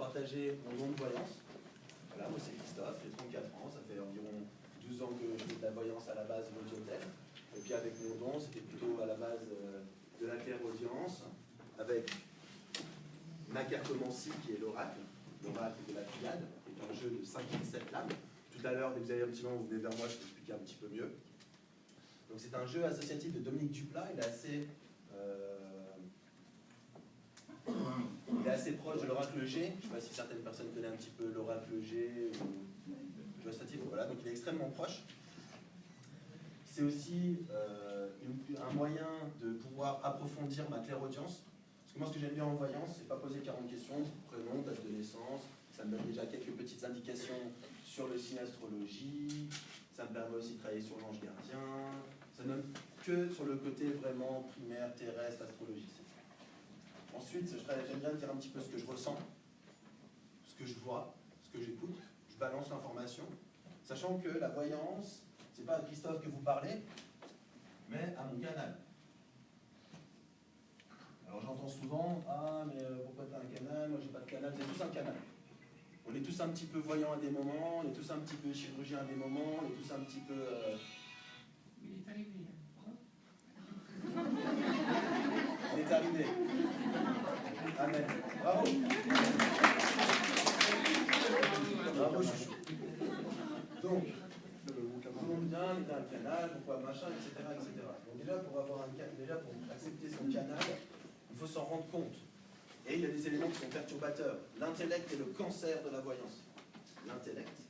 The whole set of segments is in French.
partager mon don de voyance. Voilà, moi c'est Christophe, j'ai 34 ans, ça fait environ 12 ans que je fais de la voyance à la base de l'audiotech. Et puis avec mon don, c'était plutôt à la base de la clairaudience, avec ma cartomancie qui est l'oracle de la Pléiade, qui est un jeu de 57 lames. Tout à l'heure, dès que vous avez un petit moment, vous venez vers moi, je peux expliquer un petit peu mieux. Donc c'est un jeu associatif de Dominique Duplat, il est assez proche de l'oracle G. Je ne sais pas si certaines personnes connaissent un petit peu l'oracle G ou le jeu associatif. Voilà, donc il est extrêmement proche. C'est aussi un moyen de pouvoir approfondir ma clairaudience. Parce que moi, ce que j'aime bien en voyance, c'est pas poser 40 questions, prénom, date de naissance, ça me donne déjà quelques petites indications sur le signe astrologie, ça me permet aussi de travailler sur l'ange gardien, ça ne donne que sur le côté vraiment primaire, terrestre, astrologique. Ensuite, j'aime bien dire un petit peu ce que je ressens, ce que je vois, ce que j'écoute, je balance l'information, sachant que la voyance, c'est pas à Christophe que vous parlez, mais à mon canal. Alors j'entends souvent, ah mais pourquoi tu as un canal, moi j'ai pas de canal, vous êtes tous un canal. On est tous un petit peu voyants à des moments, on est tous un petit peu chirurgiens à des moments, on est tous un petit peu... Il est arrivé. Il est arrivé. Amen. Bravo. Bravo chouchou. Donc, tout le monde vient, il a un canal, pourquoi machin, etc., etc. Donc déjà pour accepter son canal, il faut s'en rendre compte. Et il y a des éléments qui sont perturbateurs. L'intellect est le cancer de la voyance. L'intellect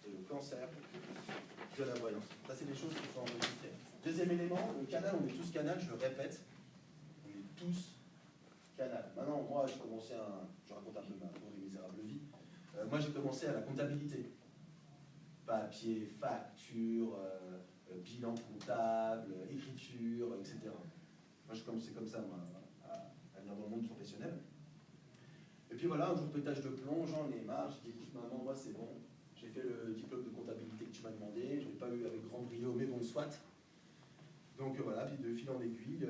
est le cancer de la voyance. Ça, c'est des choses qu'il faut enregistrer. Deuxième élément, le canal, on est tous canal, je le répète. On est tous canal. Maintenant, moi, j'ai commencé je raconte un peu ma pauvre et misérable vie. Moi, j'ai commencé à la comptabilité. Papier, facture, bilan comptable, écriture, etc. Moi, j'ai commencé comme ça, moi, à venir dans le monde professionnel. Et puis voilà, un jour pétage de plomb, j'en ai marre, j'ai dit écoute maman, moi c'est bon, j'ai fait le diplôme de comptabilité que tu m'as demandé, je ne l'ai pas eu avec grand brio, mais bon, soit. Donc voilà, puis de fil en aiguille,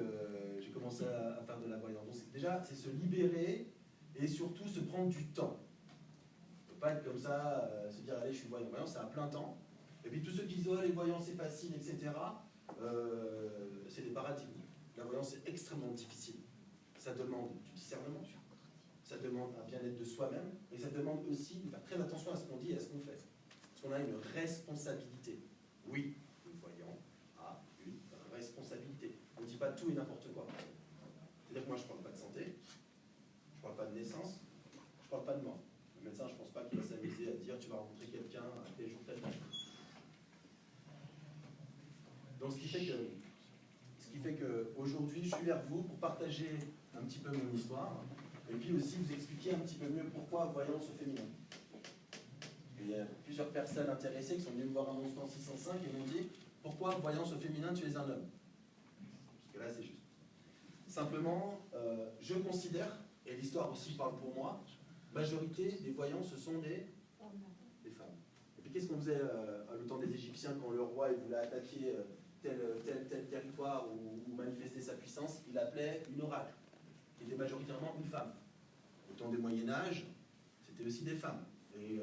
j'ai commencé à faire de la voyance. Donc déjà, c'est se libérer et surtout se prendre du temps. Il ne faut pas être comme ça, se dire allez, je suis voyant. Voyance, c'est à plein temps. Et puis tous ceux qui disent oh, les voyants c'est facile, etc., c'est des paradigmes. La voyance c'est extrêmement difficile. Ça demande du discernement, ça demande un bien-être de soi-même, et ça demande aussi de faire très attention à ce qu'on dit et à ce qu'on fait. Parce qu'on a une responsabilité. Oui, le voyant a une responsabilité. On ne dit pas tout et n'importe quoi. C'est-à-dire que moi, je ne parle pas de santé, je ne parle pas de naissance, je ne parle pas de mort. Le médecin, je ne pense pas qu'il va s'amuser à dire tu vas rencontrer quelqu'un à tel jour, tel jour. Donc, ce qui fait qu'aujourd'hui, je suis vers vous pour partager un petit peu mon histoire, et puis aussi vous expliquer un petit peu mieux pourquoi voyance au féminin. Il y a plusieurs personnes intéressées qui sont venues me voir un lancement 605 et m'ont dit pourquoi voyance au féminin tu es un homme. Parce que là c'est juste. Simplement, je considère, et l'histoire aussi parle pour moi, majorité des voyants ce sont des femmes. Et puis qu'est-ce qu'on faisait à le temps des Égyptiens quand le roi il voulait attaquer tel territoire ou manifester sa puissance, il appelait une oracle, qui était majoritairement une femme. Au temps des Moyen-Âge, c'était aussi des femmes. Et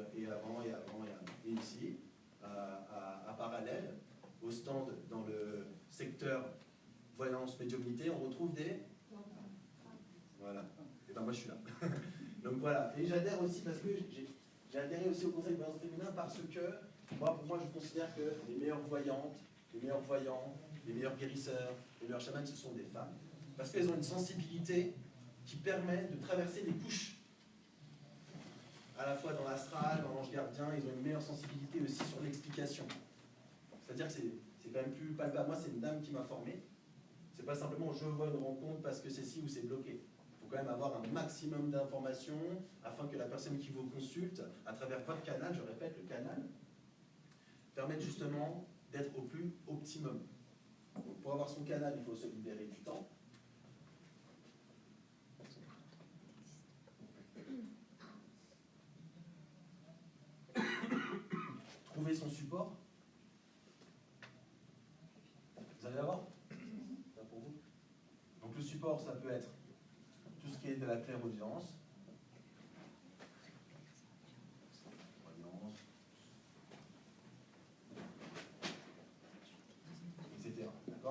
ici, à parallèle, au stand dans le secteur voyance médiumnité, on retrouve des... Voilà. Et ben moi je suis là. Donc voilà. Et j'adhère aussi parce que j'ai adhéré aussi au Conseil de voyance féminin parce que, pour moi, je considère que les meilleures voyantes, les meilleurs voyants, les meilleurs guérisseurs, les meilleurs chamans, ce sont des femmes. Parce qu'elles ont une sensibilité qui permet de traverser les couches. À la fois dans l'astral, dans l'ange gardien, ils ont une meilleure sensibilité aussi sur l'explication. C'est-à-dire que c'est quand même plus palpable. Moi, c'est une dame qui m'a formé. C'est pas simplement je vois une rencontre parce que c'est ci ou c'est bloqué. Il faut quand même avoir un maximum d'informations afin que la personne qui vous consulte, à travers votre canal, je répète, le canal, permette justement d'être au plus optimum. Donc pour avoir son canal, il faut se libérer du temps. Trouver son support. Vous allez l'avoir ? Ça pour vous ? Donc le support, ça peut être tout ce qui est de la clairaudience,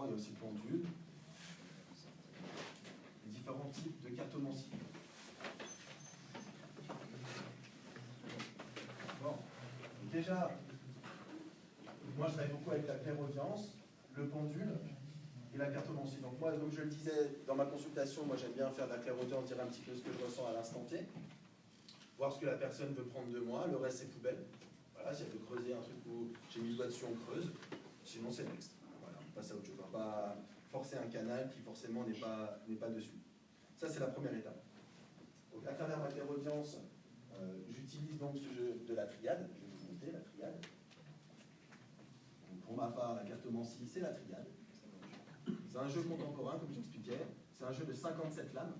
D'accord, il y a aussi le pendule. Les différents types de cartomancie. Bon, donc déjà, moi je travaille beaucoup avec la clairaudience, le pendule et la cartomancie. Donc moi, comme je le disais dans ma consultation, moi j'aime bien faire de la clairaudience, dire un petit peu ce que je ressens à l'instant T, voir ce que la personne veut prendre de moi, le reste c'est poubelle. Voilà, si elle veut creuser un truc où j'ai mis le doigt dessus, on creuse, sinon c'est next. Voilà, on passe à autre chose. On va pas forcer un canal qui forcément n'est pas dessus. Ça c'est la première étape. Donc à travers ma clairaudience, j'utilise donc ce jeu de la triade. Je vais vous montrer la triade. Donc, pour ma part, la cartomancie, c'est la triade. C'est un jeu contemporain, comme j'expliquais. C'est un jeu de 57 lames.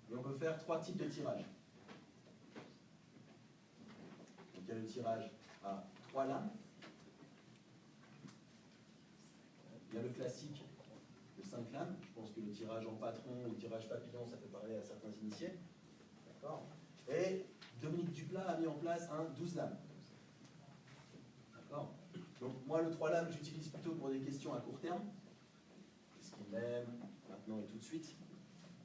Et on peut faire 3 types de tirages. Donc il y a le tirage à 3 lames. Il y a le classique de 5 lames. Je pense que le tirage en patron ou le tirage papillon, ça peut parler à certains initiés. D'accord. Et Dominique Duplat a mis en place un 12 lames. D'accord. Donc moi, le 3 lames, j'utilise plutôt pour des questions à court terme. Qu'est-ce qu'il m'aime maintenant et tout de suite?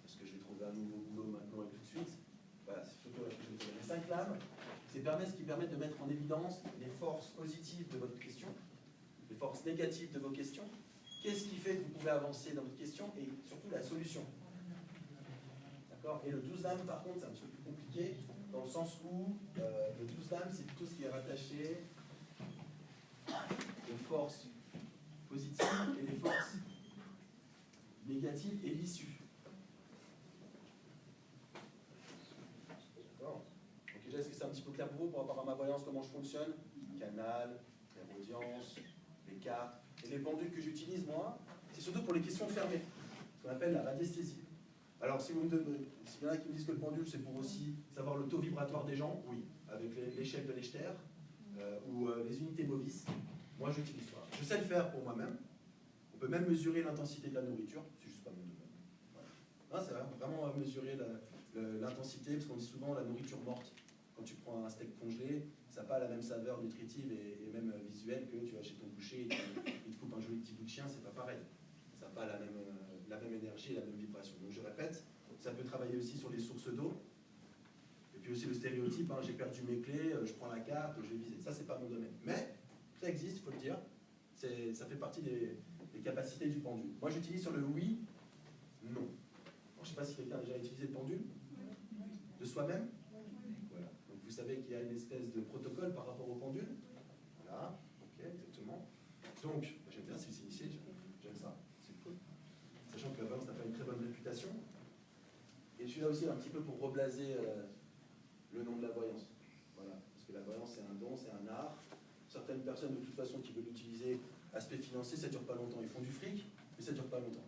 Est-ce que je vais trouver un nouveau boulot maintenant et tout de suite? Voilà, c'est surtout la question. Les 5 lames, c'est ce qui permet de mettre en évidence les forces positives de votre question, les forces négatives de vos questions. Qu'est-ce qui fait que vous pouvez avancer dans votre question et surtout la solution. D'accord. Et le 12 lames, par contre, c'est un petit peu plus compliqué, dans le sens où le 12 lames, c'est tout ce qui est rattaché aux forces positives et les forces négatives et l'issue. D'accord. Donc déjà, est-ce que c'est un petit peu clair pour vous par rapport à ma voyance, comment je fonctionne? Canal, clairaudience, les cartes. Et les pendules que j'utilise, moi, c'est surtout pour les questions fermées, ce qu'on appelle la radiesthésie. Alors, s'il y en a qui me disent que le pendule, c'est pour aussi savoir le taux vibratoire des gens, oui, avec l'échelle de Lechter ou les unités Bovis, moi j'utilise ça. Je sais le faire pour moi-même. On peut même mesurer l'intensité de la nourriture, c'est juste pas mon domaine. Voilà. C'est vraiment mesurer l'intensité, parce qu'on dit souvent la nourriture morte. Quand tu prends un steak congelé, ça n'a pas la même saveur nutritive et même visuelle que tu vas chez ton boucher et il te coupe un joli petit bout de chien, c'est pas pareil. Ça n'a pas la même énergie et la même vibration. Donc je répète, ça peut travailler aussi sur les sources d'eau. Et puis aussi le stéréotype, hein, j'ai perdu mes clés, je prends la carte, je vais viser. Ça, c'est pas mon domaine. Mais ça existe, il faut le dire. Ça fait partie des capacités du pendule. Moi, j'utilise sur le oui, non. Bon, je ne sais pas si quelqu'un a déjà utilisé le pendule. De soi-même. Voilà. Donc vous savez qu'il y a une espèce de protocole par rapport au pendule. Voilà. Ok, exactement. Donc, j'aime bien si c'est initié, j'aime ça. C'est cool. Sachant que la voyance n'a pas une très bonne réputation. Et je suis là aussi un petit peu pour reblaser le nom de la voyance. Voilà. Parce que la voyance, c'est un don, c'est un art. Certaines personnes, de toute façon, qui veulent l'utiliser, aspect financier, ça ne dure pas longtemps. Ils font du fric, mais ça ne dure pas longtemps.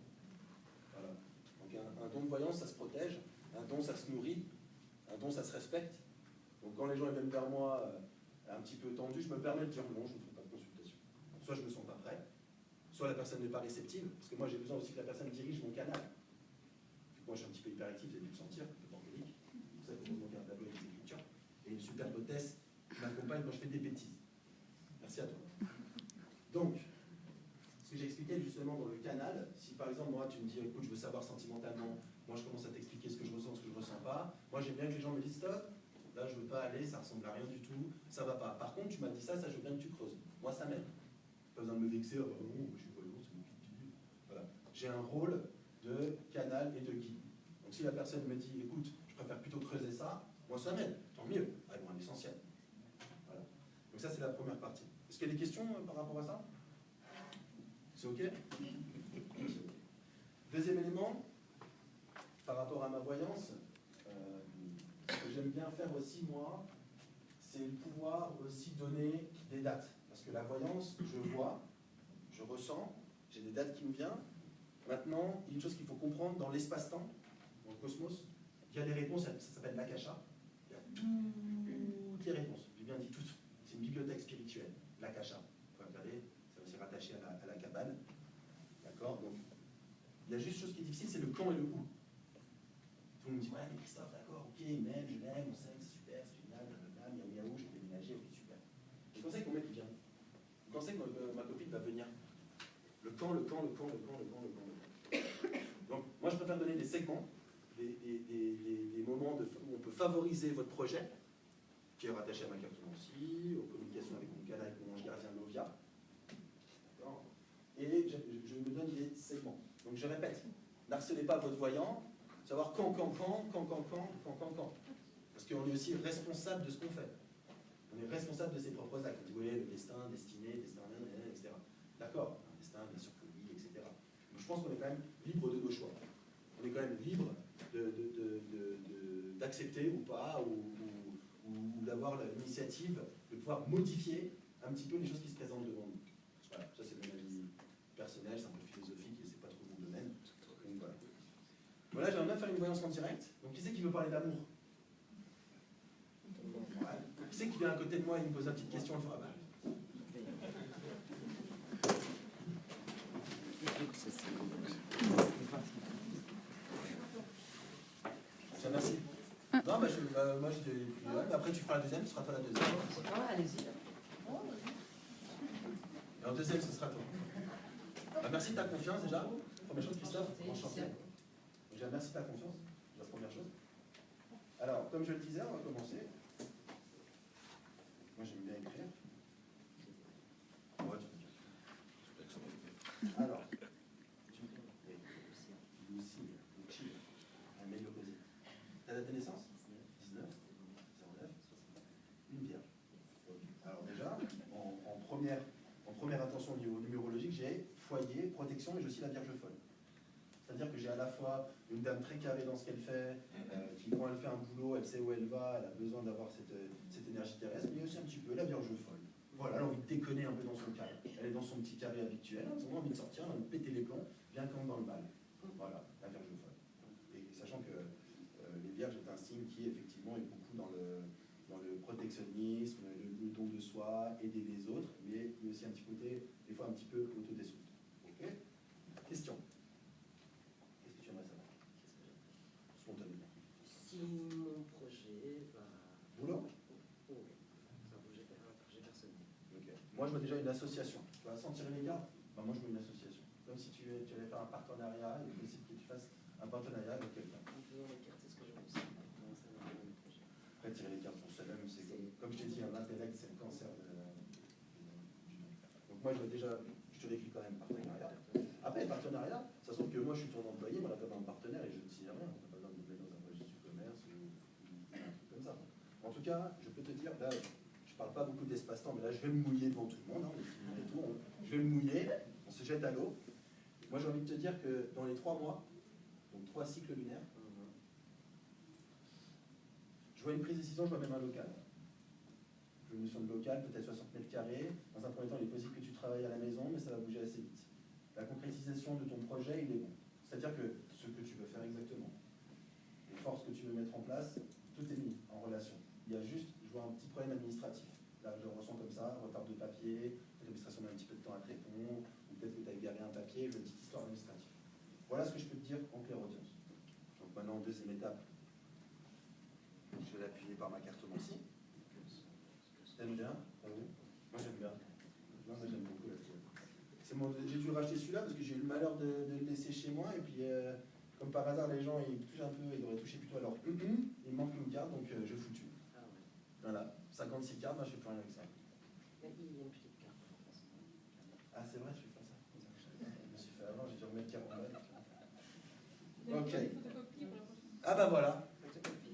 Voilà. Donc un don de voyance, ça se protège. Un don, ça se nourrit. Un don, ça se respecte. Donc quand les gens viennent vers moi un petit peu tendus, je me permets de dire non, je ne fais pas de consultation. Soit je ne me sens pas prêt, soit la personne n'est pas réceptive, parce que moi j'ai besoin aussi que la personne dirige mon canal. Moi je suis un petit peu hyperactif, vous avez dû le sentir, un peu bordélique. C'est pour ça qu'il faut monter un tableau avec des écritures. Et une superbe hôtesse qui m'accompagne quand je fais des bêtises. Merci à toi. Donc, ce que j'ai expliqué justement dans le canal, si par exemple moi tu me dis écoute je veux savoir sentimentalement, moi je commence à t'expliquer ce que je ressens, ce que je ressens pas, moi j'aime bien que les gens me disent stop, là je veux pas aller, ça ressemble à rien du tout, ça va pas. Par contre tu m'as dit ça, je veux bien que tu creuses. Moi ça m'aide. Pas besoin de me vexer, oh, non, je suis voyant, c'est mon pipi. Voilà. J'ai un rôle de canal et de guide. Donc si la personne me dit écoute, je préfère plutôt creuser ça, moi ça m'aide, tant mieux, allons à l'essentiel. Voilà. Donc ça c'est la première partie. Est-ce qu'il y a des questions par rapport à ça? C'est OK? Deuxième élément, par rapport à ma voyance, ce que j'aime bien faire aussi, moi, c'est pouvoir aussi donner des dates. Parce que la voyance, je vois, je ressens, j'ai des dates qui me viennent. Maintenant, il y a une chose qu'il faut comprendre dans l'espace-temps, dans le cosmos, il y a des réponses, ça s'appelle l'akasha. Il y a toutes les réponses, j'ai bien dit toutes. C'est une bibliothèque spirituelle, l'akasha. Vous pouvez regarder, c'est aussi rattaché à la cabane. D'accord? Donc, il y a juste une chose qui est difficile, c'est le quand et le où. Tout le monde me dit, ouais, mais Christophe, d'accord, ok, il m'aime, je l'aime, on s'aime, c'est super, c'est génial, blablabla, miaou miaou, j'ai déménagé, ok, super. Et quand c'est que mon mec vient? Quand c'est que ma copine va venir? quand. Donc, moi, je préfère donner des segments, des moments où on peut favoriser votre projet, qui est rattaché à ma cartomancie, aux communications avec mon canal, avec mon ange gardien Novia. Et je me donne des segments. Donc, je répète, n'harcelez pas votre voyant, savoir quand. Parce qu'on est aussi responsable de ce qu'on fait. On est responsable de ses propres actes. Vous voyez, le destin, destiné, etc. D'accord, un destin, bien sûr que oui, etc. Donc, je pense qu'on est quand même libre de nos choix. On est quand même libre d'accepter ou pas, ou d'avoir l'initiative de pouvoir modifier un petit peu les choses qui se présentent devant nous. Voilà, ça c'est mon avis personnel, c'est un peu philosophique et c'est pas trop mon domaine. Donc, voilà. Voilà, j'aimerais bien faire une voyance en direct. Donc qui c'est qui veut parler d'amour? Ouais. Qui c'est qui vient à côté de moi et me pose une petite question? Ah bah. Tiens, merci. Non, moi je dis, après tu feras la deuxième, ce sera toi la deuxième. Allez-y. Et en deuxième, ce sera toi. Merci de ta confiance déjà. Première chose, Christophe, enchanté. Déjà, merci de ta confiance, la première chose. Alors, comme je le disais, on va commencer. Moi, j'aime bien écrire. Alors, Lucie, amélioré. Ta date de naissance? 19, 09, une vierge. Alors déjà, en première attention au niveau numérologique, j'ai foyer, protection et j'ai aussi la Vierge folle. C'est-à-dire que j'ai à la fois une dame très carrée dans ce qu'elle fait, qui quand elle fait un boulot, elle sait où elle va, elle a besoin d'avoir cette énergie terrestre, mais aussi un petit peu la Vierge folle. Voilà, elle a envie de déconner un peu dans son carré. Elle est dans son petit carré habituel, elle a envie de sortir, elle a envie de péter les plombs, bien comme dans le bal. Voilà, la Vierge folle. Et sachant que les Vierges est un signe qui effectivement est beaucoup dans le protectionnisme, le don de soi, aider les autres, mais il y a aussi un petit côté, des fois un petit peu autodestructeur. Ok? Question. Qu'est-ce que tu aimerais savoir? Spontanément. Si mon projet va... Boulot? Oh, ça va bouger vers un projet personnel. Ok. Moi, je vois déjà une association. Tu vas sentir les gars? Moi, je vois une association. Comme si tu allais faire un partenariat, il est possible que tu fasses un partenariat avec quelqu'un. Un peu dans les cartes, c'est ce que je pense. Comment ça va dans le projet. Après, tirer les cartes pour soi-même, c'est comme je t'ai dit, l'intellect, c'est le cancer du monde. Donc moi, je vois déjà, je te l'écris quand même partenariat. Après, partenariat, ça se trouve que moi, je suis ton employé, moi, là, comme un partenaire, et je ne sais rien. On n'a pas besoin de me mettre dans un registre du commerce ou un truc comme ça. En tout cas, je peux te dire, là, je parle pas beaucoup d'espace-temps, mais là, je vais me mouiller devant tout le monde, et tout, je vais me mouiller, on se jette à l'eau. Moi, j'ai envie de te dire que dans les 3 mois, donc 3 cycles lunaires, je vois une prise de décision, je vois même un local. Je vois une notion de local, peut-être 60 mètres carrés. Dans un premier temps, il est possible que tu travailles à la maison, mais ça va bouger assez vite. La concrétisation de ton projet, il est bon. C'est-à-dire que ce que tu veux faire exactement, les forces que tu veux mettre en place, tout est mis en relation. Il y a juste, je vois un petit problème administratif. Là, je le ressens comme ça, retard de papier, l'administration met un petit peu de temps à te répondre, ou peut-être que tu as égaré un papier, une petite histoire administrative. Voilà ce que je peux te dire en clairaudience. Donc maintenant, deuxième étape, je vais l'appuyer par ma cartomancie. T'aimes bien? Moi j'aime bien. Non, moi j'aime beaucoup la fiole. J'ai dû racheter celui-là parce que j'ai eu le malheur de le laisser chez moi et puis comme par hasard les gens ils touchent un peu, ils auraient touché plutôt à leur il me manque une carte donc je foutu. Ah ouais. Voilà, 56 cartes, moi je fais plus rien avec ça. Mais il y a une petite carte. Ah c'est vrai, je fais pas ça. Je me suis fait avoir, j'ai dû remettre 40 balles. Ok. Ah bah voilà,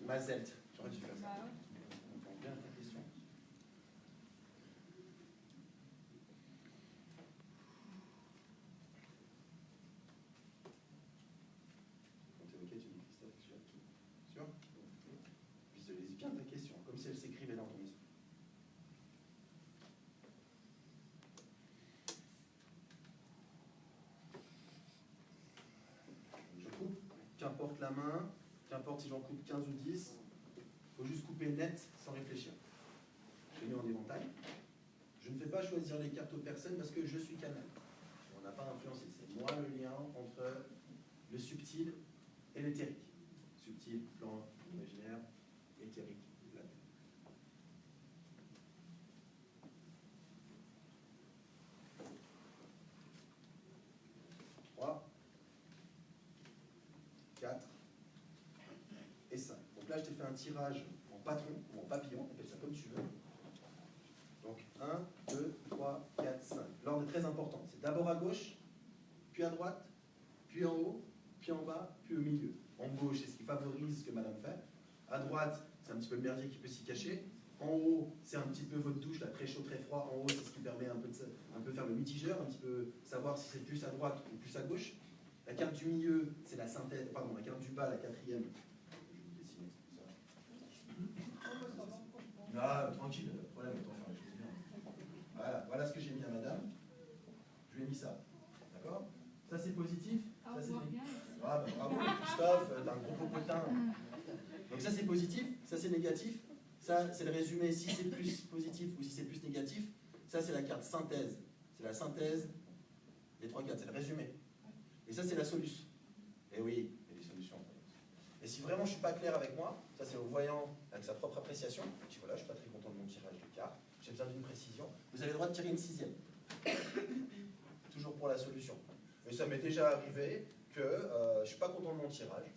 Mazelt, j'aurais dû faire ça. On prend bien ta question. Quand t'es ok, tu me dis Christophe, tu es sûr? Visualise bien ta question, comme si elle s'écrivait dans ton esprit. Je coupe, qu'importe la main, qu'importe si j'en coupe 15 ou 10, il faut juste couper net sans réfléchir. Je mets en éventail. Je ne fais pas choisir les cartes aux personnes parce que je suis canal. On n'a pas influencé, c'est moi le lien entre le subtil et l'éthérique. Subtil, plan imaginaire, éthérique, latin. là, je t'ai fait un tirage en patron, ou en papillon, appelle ça comme tu veux. Donc 1, 2, 3, 4, 5. L'ordre est très important. C'est d'abord à gauche, puis à droite, puis en haut, puis en bas, puis au milieu. En gauche, c'est ce qui favorise ce que madame fait. À droite, c'est un petit peu le merdier qui peut s'y cacher. En haut, c'est un petit peu votre douche, là, très chaud, très froid. En haut, c'est ce qui permet un peu faire le mitigeur, un petit peu savoir si c'est plus à droite ou plus à gauche. La carte du milieu, c'est la synthèse, pardon, la carte du bas, la quatrième. Je vais vous dessiner ça. Ah, tranquille, pas de problème, autant faire les choses bien. Voilà ce que j'ai mis à madame. Je lui ai mis ça. D'accord? Ça, c'est positif. Ah, Ça, on c'est voit bien. ah, bah, bravo, Christophe, t'as un gros popotin. Donc ça, c'est positif, ça, c'est négatif. Ça, c'est le résumé, si c'est plus positif ou si c'est plus négatif. Ça, c'est la carte synthèse. C'est la synthèse des 3 cartes, c'est le résumé. Et ça, c'est la solution. Et oui, il y a des solutions. Et si vraiment je ne suis pas clair avec moi, ça, c'est au voyant avec sa propre appréciation. Je dis voilà, je ne suis pas très content de mon tirage de cartes, j'ai besoin d'une précision. Vous avez le droit de tirer une 6e. Toujours pour la solution. Et ça m'est déjà arrivé que je ne suis pas content de mon tirage.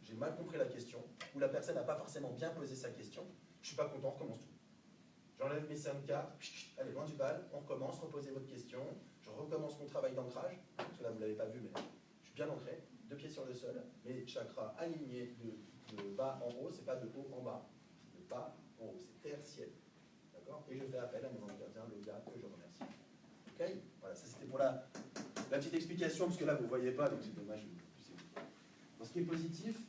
J'ai mal compris la question, ou la personne n'a pas forcément bien posé sa question, je ne suis pas content, on recommence tout. J'enlève mes 5 cartes, allez, loin du bal, on recommence, reposez votre question, je recommence mon travail d'ancrage, parce que là vous ne l'avez pas vu, mais je suis bien ancré, 2 pieds sur le sol, mes chakras alignés de bas en haut, c'est pas de haut en bas, c'est de bas en haut, c'est tertiel. D'accord? Et je fais appel à mon ange gardien, le gars que je remercie. Ok? Voilà, ça c'était pour la petite explication, parce que là vous ne voyez pas, donc c'est dommage. Donc, ce qui est positif,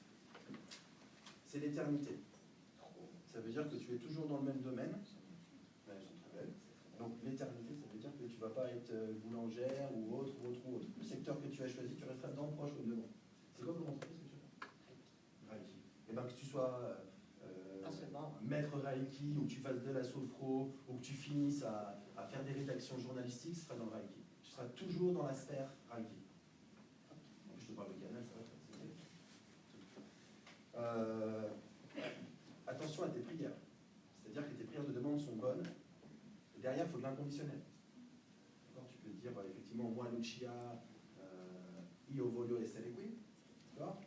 c'est l'éternité. Ça veut dire que tu es toujours dans le même domaine. Là, elles sont très belles. Donc l'éternité, ça veut dire que tu ne vas pas être boulangère ou autre. Le secteur que tu as choisi, tu resteras dedans, proche comme devant. C'est quoi comme entreprise que tu as? Reiki. Et bien que tu sois maître Reiki, ou que tu fasses de la sophro, ou que tu finisses à faire des rédactions journalistiques, ce sera dans le Reiki. Tu seras toujours dans la sphère Reiki. En plus, je te parle de canal, ça va. Attention à tes prières. C'est-à-dire que tes prières de demande sont bonnes. Et derrière, il faut de l'inconditionnel. Tu peux dire, effectivement, moi, Lucia, io voglio essere qui.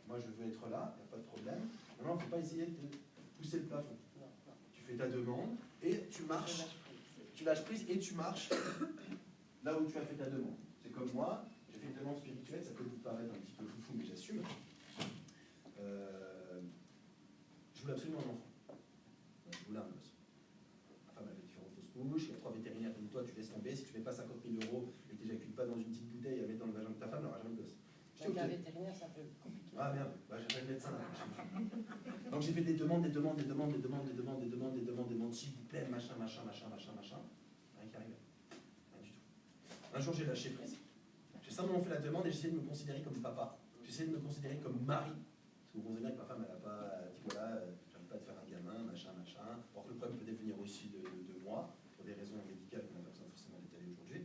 Moi, je veux être là, il n'y a pas de problème. Maintenant, il ne faut pas essayer de pousser le plafond. Tu fais ta demande et tu marches. Tu lâches prise et tu marches là où tu as fait ta demande. C'est comme moi, j'ai fait une demande spirituelle, ça peut vous paraître un petit peu foufou, mais j'assume. Je voulais absolument un enfant. Je voulais un gosse. Ma femme avait différentes fausses couches, il y a 3 vétérinaires comme toi, tu laisses tomber. Si tu ne mets pas 50 000 € et que tu n'éjacules pas dans une petite bouteille à mettre dans le vagin de ta femme, elle n'aura jamais de gosse. Donc un vétérinaire, ça peut être compliqué. Ah merde, bah, j'ai pas de médecin là. Donc j'ai fait des demandes, s'il vous plaît, machin. Rien qui arrive. Rien du tout. Un jour j'ai lâché prise. J'ai simplement fait la demande et j'ai essayé de me considérer comme papa. J'ai essayé de me considérer comme mari. Parce que vous comprenez bien que ma femme, elle n'a pas dit voilà, j'arrive pas à te faire un gamin, machin. Or que le problème peut venir aussi de moi, pour des raisons médicales qu'on n'a pas besoin forcément d'étaler aujourd'hui.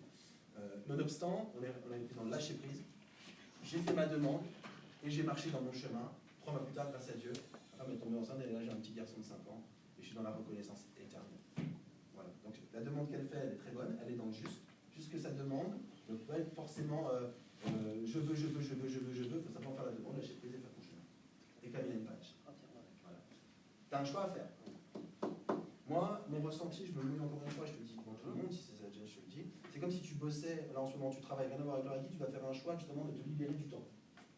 Nonobstant, on est pris dans le lâcher prise. J'ai fait ma demande et j'ai marché dans mon chemin. 3 mois plus tard, grâce à Dieu, ma femme est tombée enceinte et là j'ai un petit garçon de 5 ans et je suis dans la reconnaissance éternelle. Voilà. Donc la demande qu'elle fait, elle est très bonne, elle est dans le juste. Juste que sa demande ne peut pas être forcément je veux, il faut simplement faire la demande, lâcher prise et faire ton chemin. Et Camille a une page. Voilà. Tu as un choix à faire. Moi, mon ressenti, je me mouille encore une fois, je te dis, devant tout le monde, si c'est ça, je te le dis, c'est comme si tu bossais, là en ce moment tu travailles, rien à voir avec le Reiki, tu dois faire un choix justement de te libérer du temps.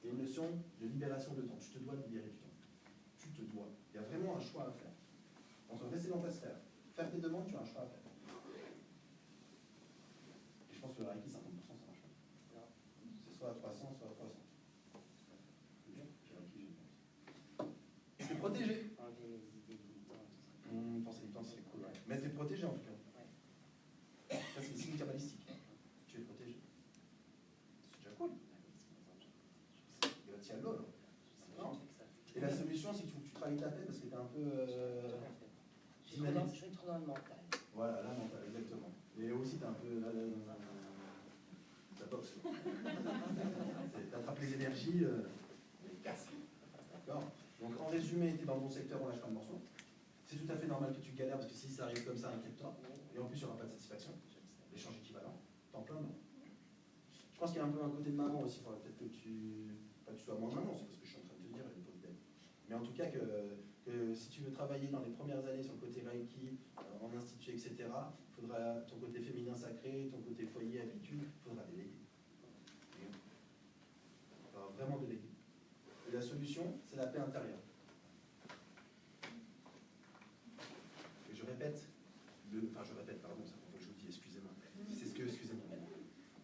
Il y a une notion de libération de temps, tu te dois te libérer du temps. Tu te dois. Il y a vraiment un choix à faire. Entre rester dans ta sphère, faire tes demandes, tu as un choix à faire. Et je pense que le Reiki, 50%, ça marche pas. C'est soit à 300, soit à 300. C'est bien, j'ai Reiki, j'ai une tu es protégé. Enlever les idées limitantes. Penser du temps, c'est cool, ouais. Mais tu es protégé en tout cas. Ça, c'est le signe kabbalistique. Tu es protégé. C'est déjà cool. Grazie a loro. Non. Et la solution, c'est que tu travailles ta tête parce que tu es un peu. Je suis trop dans le mental. Voilà, la mental, exactement. Et aussi, tu es un peu. Ça boxe. Tu attrapes les énergies, les casses. D'accord. Donc, en résumé, tu es dans ton secteur, on lâche pas de morceaux. C'est tout à fait normal que tu galères parce que si ça arrive comme ça, inquiète-toi. Et en plus, il n'y aura pas de satisfaction. L'échange équivalent. T'en plein dedans. Je pense qu'il y a un peu un côté de maman aussi. Il faudrait peut-être que tu. Pas que tu sois moins maman, c'est parce que je suis en train de te dire, elle est pas belle. Mais en tout cas, que si tu veux travailler dans les premières années sur le côté Reiki, en institut, etc., il faudra ton côté féminin sacré, ton côté foyer, habitude, il faudra déléguer. Il faudra vraiment déléguer. Et la solution, c'est la paix intérieure. Et je répète, pardon, ça fait que je vous dis, excusez-moi. C'est ce que, excusez-moi.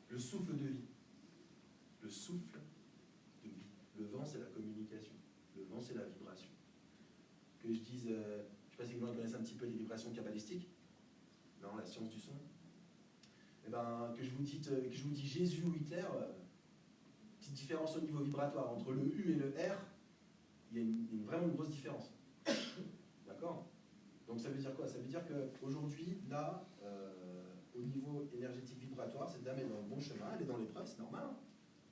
Le souffle de vie. Le souffle de vie. Le vent, c'est la communication. Le vent, c'est la vibration. Que je dise, je ne sais pas si les gens connaissent un petit peu les vibrations kabbalistiques. Non, la science du son. Eh ben, que je vous dis Jésus ou Hitler, petite différence au niveau vibratoire. Entre le U et le R, il y a vraiment une grosse différence. D'accord? Donc ça veut dire quoi? Ça veut dire qu'aujourd'hui, là, au niveau énergétique vibratoire, cette dame est dans le bon chemin, elle est dans l'épreuve, c'est normal. Hein.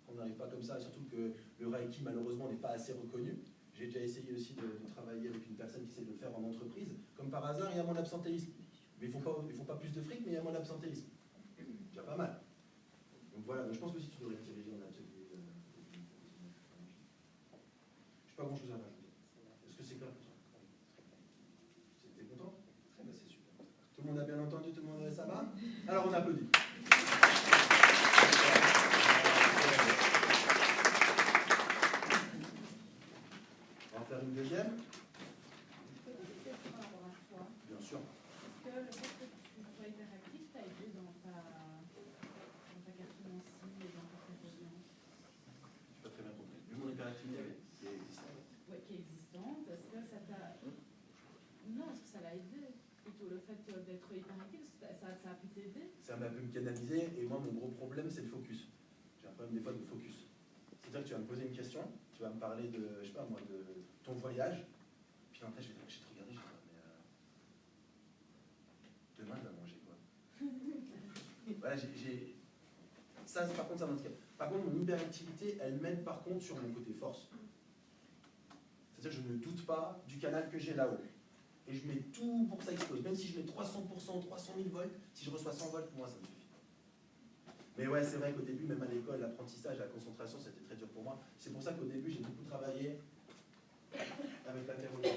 On n'arrive pas comme ça, surtout que le Reiki, malheureusement, n'est pas assez reconnu. J'ai déjà essayé aussi de travailler avec une personne qui essaie de le faire en entreprise. Comme par hasard, il y a moins d'absentéisme. Mais ils ne font pas plus de fric, mais il y a moins d'absentéisme. Déjà pas mal. Donc voilà, je pense que si tu devrais te diriger en atelier. Je n'ai pas grand-chose à rajouter. Est-ce que c'est clair pour toi? T'es content? Très bien, c'est super. Tout le monde a bien entendu, tout le monde ça va? Alors on applaudit. On va en faire une deuxième. Bien sûr. Est-ce que le fait que tu sois hyperactif t'a aidé dans ta cartomancie et dans ta prévision? Je n'ai pas très bien compris. Vu mon hyperactivité qui est existante. Oui, qui est existante. Est-ce que ça t'a... Non, est-ce que ça l'a aidé? Plutôt le fait d'être hyperactif, est-ce que ça a pu t'aider? Ça m'a pu me canaliser et moi mon gros problème c'est le focus. J'ai un problème des fois de focus. C'est-à-dire que tu vas me poser une question, tu vas me parler de, je sais pas moi, de ton voyage, puis après je vais te regarder, je vais te dire, mais demain je vais manger quoi? Voilà, ça par contre ça m'indique. Par contre mon hyperactivité, elle m'aide par contre sur mon côté force. C'est-à-dire que je ne doute pas du canal que j'ai là-haut. Et je mets tout pour que ça explose. Même si je mets 300%, 300 000 volts, si je reçois 100 volts, pour moi, ça me suffit. Mais ouais, c'est vrai qu'au début, même à l'école, l'apprentissage, la concentration, c'était très dur pour moi. C'est pour ça qu'au début, j'ai beaucoup travaillé avec la théologie.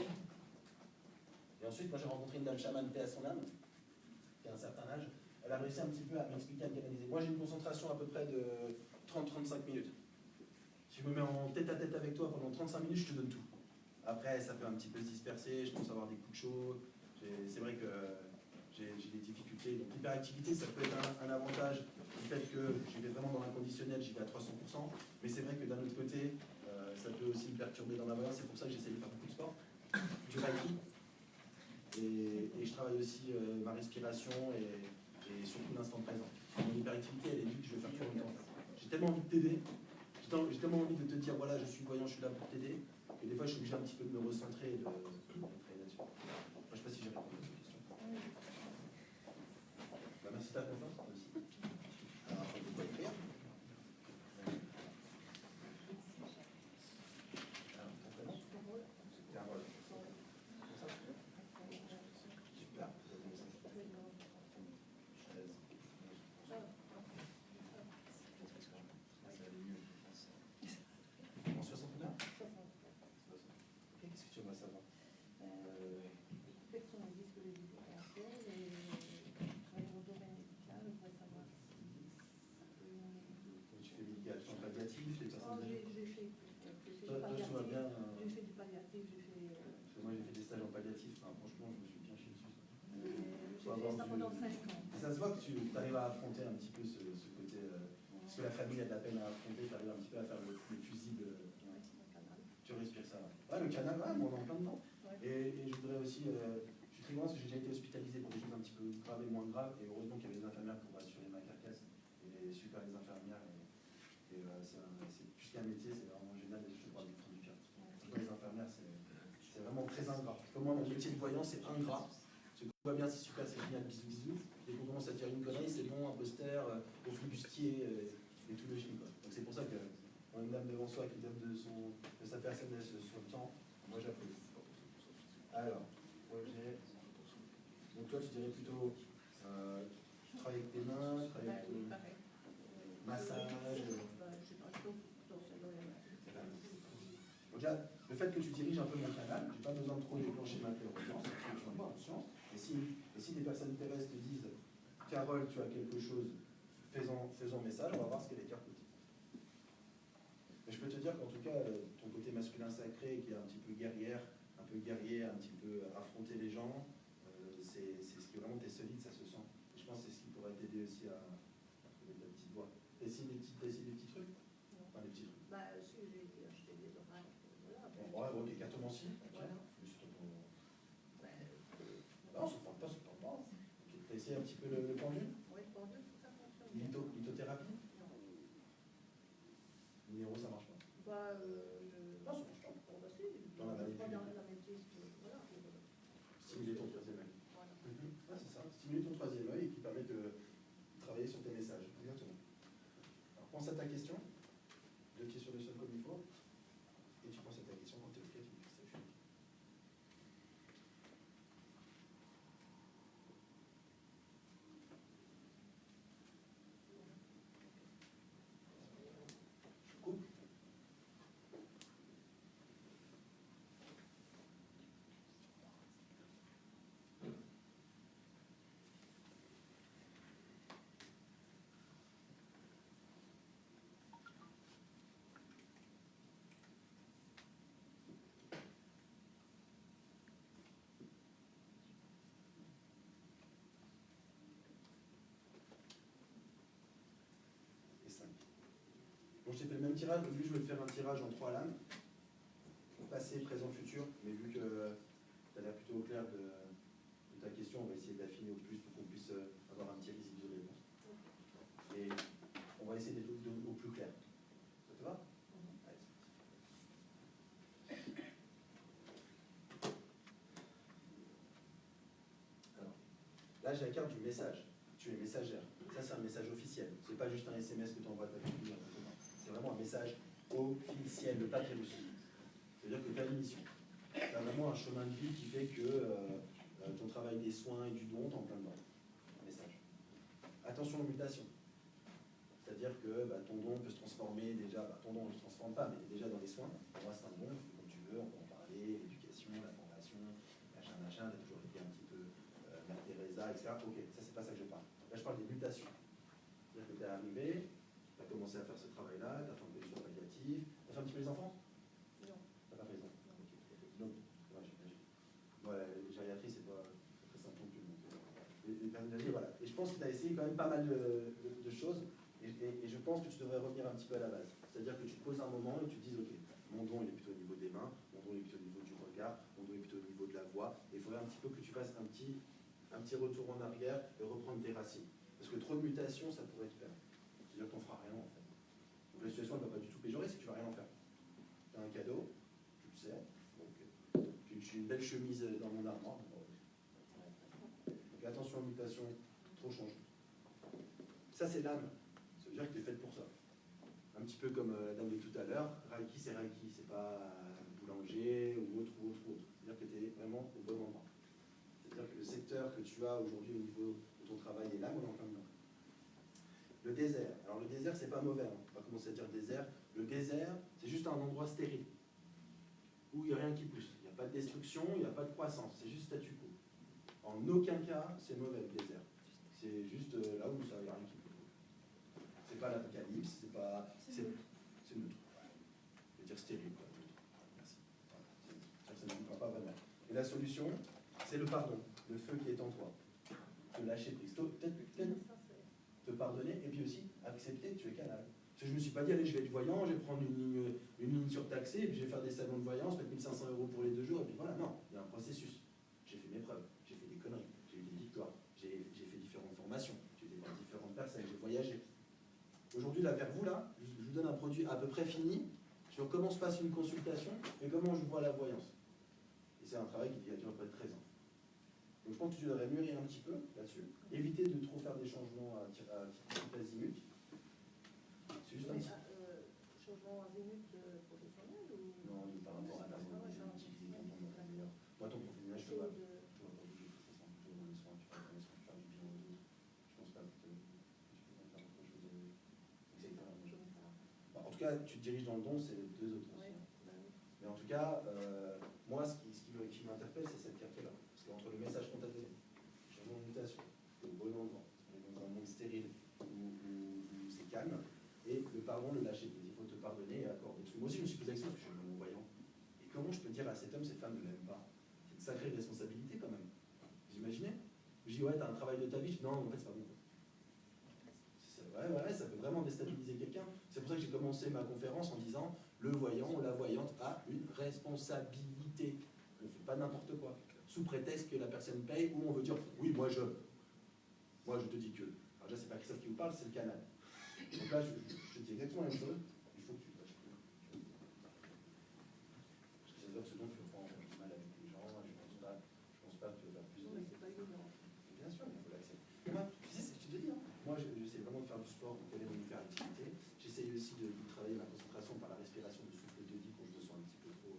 Et ensuite, moi, j'ai rencontré une dame chamane, paix à son âme, qui a un certain âge. Elle a réussi un petit peu à m'expliquer, à me canaliser. Moi, j'ai une concentration à peu près de 30-35 minutes. Si je me mets en tête-à-tête avec toi pendant 35 minutes, je te donne tout. Après, ça peut un petit peu se disperser, je pense avoir des coups de chaud. C'est vrai que j'ai des difficultés. Donc l'hyperactivité, ça peut être un avantage du fait que j'y vais vraiment dans l'inconditionnel, j'y vais à 300%. Mais c'est vrai que d'un autre côté, ça peut aussi me perturber dans la balance. C'est pour ça que j'essaie de faire beaucoup de sport, du Reiki. Et je travaille aussi ma respiration et surtout l'instant présent. Mon hyperactivité, elle est due que je vais faire tout en même temps. J'ai tellement envie de t'aider, j'ai tellement envie de te dire, voilà, je suis voyant, je suis là pour t'aider. Et des fois, je suis obligé un petit peu de me recentrer et de travailler là-dessus. Moi, je ne sais pas si j'ai répondu à cette question. Bah, merci de ta confiance aussi. Alors, après, de quoi écrire. Alors, ton prénom? Carole. Super. En 69? Qu'est-ce que tu aimerais savoir? Quels sont les disponibilités actuelles et travailler dans le domaine médical, on pourrait savoir si Tu fais médication palliative, les personnes âgées? j'ai fait du Toi, tu vois bien. j'ai fait du palliatif, j'ai fait... Parce que moi, j'ai fait des stages en palliatif. Enfin, franchement, je me suis bien chié dessus. j'ai fait ça pendant 5 ans. Et ça se voit que tu arrives à affronter un petit peu ce côté. Parce que la famille a de la peine à affronter, tu arrives un petit peu à faire le fusible. Tu respires ça. Ouais, le canal, ouais, on est en plein dedans. Ouais. Et je voudrais aussi. Je suis très content parce que j'ai déjà été hospitalisé pour des choses un petit peu graves et moins graves. Et heureusement qu'il y avait des infirmières pour assurer ma carcasse. Et super les infirmières. Et c'est plus qu'un métier, c'est vraiment génial. Et je te parle du fond du cœur. Les infirmières, c'est vraiment très ingrat. Comme moi, mon métier de voyant, c'est ingrat. Ce qu'on voit bien, c'est super, c'est génial, bisous, bisous. Dès qu'on commence à dire une connerie, c'est bon, un poster, au flibustier et tout le film. Quoi. Donc c'est pour ça que quand une dame devant soi qui donne de sa personne sur le temps, moi j'applaudis. Alors, donc toi tu dirais plutôt travailler avec tes mains, travailler avec ton massage. Je sais pas, je trouve dans ce domaine. Déjà, le fait que tu diriges un peu mon canal, j'ai pas besoin de trop déclencher ma clairvoyance, parce que je suis pas en science. Et si des personnes terrestres te disent Carole, tu as quelque chose, faisons message, on va voir ce qu'elle est carte petite. Mais je peux te dire qu'en tout cas, ton côté masculin sacré, qui est un petit peu guerrière, un peu guerrier, un petit peu affronter les gens, c'est ce qui vraiment t'es solide, ça se sent. Et je pense que c'est ce qui pourrait t'aider aussi à trouver ta petite voie. T'essayes des petits trucs? Enfin, des petits trucs. Bah, si j'ai acheté des orages, voilà. Bon, ouais, ok, cartomancie. Voilà. Non, ça ne parle pas, ça parle pas. Okay. T'as essayé un petit peu le pendule? Oui, pendule, tout ça fonctionne bien. Lithothérapie? Minéraux, ça marche pas. Bah, Non, ça marche pas. bon, bah, si. Dans la maladie. Pas dans la médecine, voilà. Stimuler ton troisième œil. Voilà. Ouais, c'est ça. Stimuler ton troisième œil qui permet de travailler sur tes messages. Exactement. Alors, pense à ta question. 2 pieds sur le sol comme il faut. Et tu penses à ta question quand tu es prêt, tu me dis ça, je suis. Je coupe. Et 5. Bon, je t'ai fait le même tirage. Au début, je voulais faire un tirage en 3 lames. Passé, présent, futur. Mais vu que tu as l'air plutôt au clair de ta question, on va essayer d'affiner au plus pour qu'on puisse avoir un petit résidu de réponse. Et on va essayer d'être au plus clair. Ça te va? Allez, c'est parti. Alors, là, j'ai la carte du message. Tu es messagère. Ça, c'est un message officiel. C'est pas juste un SMS que tu envoies à ta fille. C'est vraiment un message officiel, le papier reçu. C'est-à-dire que tu as une mission. Tu as vraiment un chemin de vie qui fait que ton travail des soins et du don, t'en plein dedans. Un message. Attention aux mutations. C'est-à-dire que ton don peut se transformer déjà, ton don ne se transforme pas, mais déjà dans les soins. Pour moi, c'est un don, comme tu veux, on peut en parler, l'éducation, la formation, machin, tu as toujours été un petit peu Mère Teresa, etc. Ok, ça, c'est pas ça que je parle. Là, je parle des mutations. C'est-à-dire que tu es arrivé, tu as commencé à faire ce travail-là, tu as fait un peu de soins palliatifs, tu as fait un petit peu les enfants? Non. T'as pas fait les enfants? Ok. Donc, ouais, j'imagine. Voilà, les gériatries, c'est pas très simple non plus. Donc, les personnes âgées, voilà. Et je pense que tu as essayé quand même pas mal de choses. Et je pense que tu devrais revenir un petit peu à la base. C'est-à-dire que tu te poses un moment et tu te dis, ok, mon don il est plutôt au niveau des mains, mon don il est plutôt au niveau du regard, mon don est plutôt au niveau de la voix. Et il faudrait un petit peu que tu fasses un petit retour en arrière et reprendre tes racines. Parce que trop de mutations, ça pourrait te perdre. C'est-à-dire que tu n'en feras rien en fait. Donc la situation ne va pas du tout péjorer, c'est que tu ne vas rien en faire. Tu as un cadeau, tu le sais. Donc, j'ai une belle chemise dans mon armoire. Donc attention aux mutations, trop changement. Ça, c'est l'âme. Ça veut dire que tu es faite pour ça. Un petit peu comme la dame de tout à l'heure, Reiki, c'est pas boulanger ou autre. C'est-à-dire que tu es vraiment au bon endroit. C'est-à-dire que le secteur que tu as aujourd'hui au niveau de ton travail est là, on est en plein dedans. Le désert. Alors le désert, c'est pas mauvais. On va commencer à dire désert. Le désert, c'est juste un endroit stérile où il n'y a rien qui pousse. Il n'y a pas de destruction, il n'y a pas de croissance. C'est juste statu quo. En aucun cas, c'est mauvais le désert. C'est juste là où ça n'y a rien qui pousse. C'est pas l'apocalypse, c'est pas. C'est neutre. Je veux dire stérile, quoi. Merci. Voilà. Ça ne pas vraiment. Et la solution, c'est le pardon, le feu qui est en toi. Te lâcher prise. Peut-être te pardonner, et puis aussi accepter que tu es canal. Parce que je ne me suis pas dit, allez, je vais être voyant, je vais prendre une ligne surtaxée, et puis je vais faire des salons de voyance, mettre 1 500 € pour les 2 jours, et puis voilà. Non, il y a un processus. J'ai fait mes preuves, j'ai fait des conneries, j'ai eu des victoires, j'ai fait différentes formations, j'ai été voir différentes personnes, j'ai voyagé. Aujourd'hui, là, vers vous, là, je vous donne un produit à peu près fini sur comment se passe une consultation et comment je vois la voyance. Et c'est un travail qui a duré près de 13 ans. Donc je pense que tu devrais mûrir un petit peu là-dessus. Éviter de trop faire des changements à azimut. C'est juste un petit... Changement azimut professionnel ou... Non, par rapport à la moi, ton professionnel, je te vois pas bouger, c'est ça, toujours dans les soins, tu vas dans les soins, tu faire du bien aux autres. Je pense pas que tu peux faire autre chose exactement. En tout cas, tu te diriges dans le don, c'est les 2 autres. Oui. Mais en tout cas, moi, ce qui m'interpelle, c'est cette carte-là. Parce qu'entre le message qu'on t'a donné, changement de mutation, au bon endroit, on est dans un monde stérile où c'est calme, et le pardon, le lâcher prise. Il faut te pardonner et accorder. Parce que moi aussi, je me suis posé la question, parce que je suis un non-voyant. Et comment je peux dire à cet homme, cette femme ne l'aime pas? C'est une sacrée responsabilité quand même. Vous imaginez? Je dis, ouais, t'as un travail de ta vie. Je dis, non, en fait, c'est pas bon. Ouais, ça peut vraiment déstabiliser quelqu'un. C'est pour ça que j'ai commencé ma conférence en disant, le voyant ou la voyante a une responsabilité. On ne fait pas n'importe quoi. Sous prétexte que la personne paye, ou on veut dire, oui, moi je te dis que. Alors déjà, c'est pas Christophe qui vous parle, c'est le canal. Donc là, je te dis exactement la même chose. Il faut que tu lâches tout. Parce que c'est là ce dont tu prends du mal avec les gens. Je pense pas que tu vas faire plus. Non, mais c'est pas évident. Bien sûr, il faut l'accepter. Moi, tu sais ce que je te dis, hein. Moi, j'essaie vraiment de faire du sport pour connaître mon hyperactivité. J'essaie aussi de travailler ma concentration par la respiration, de souffle de vie quand je me sens un petit peu trop,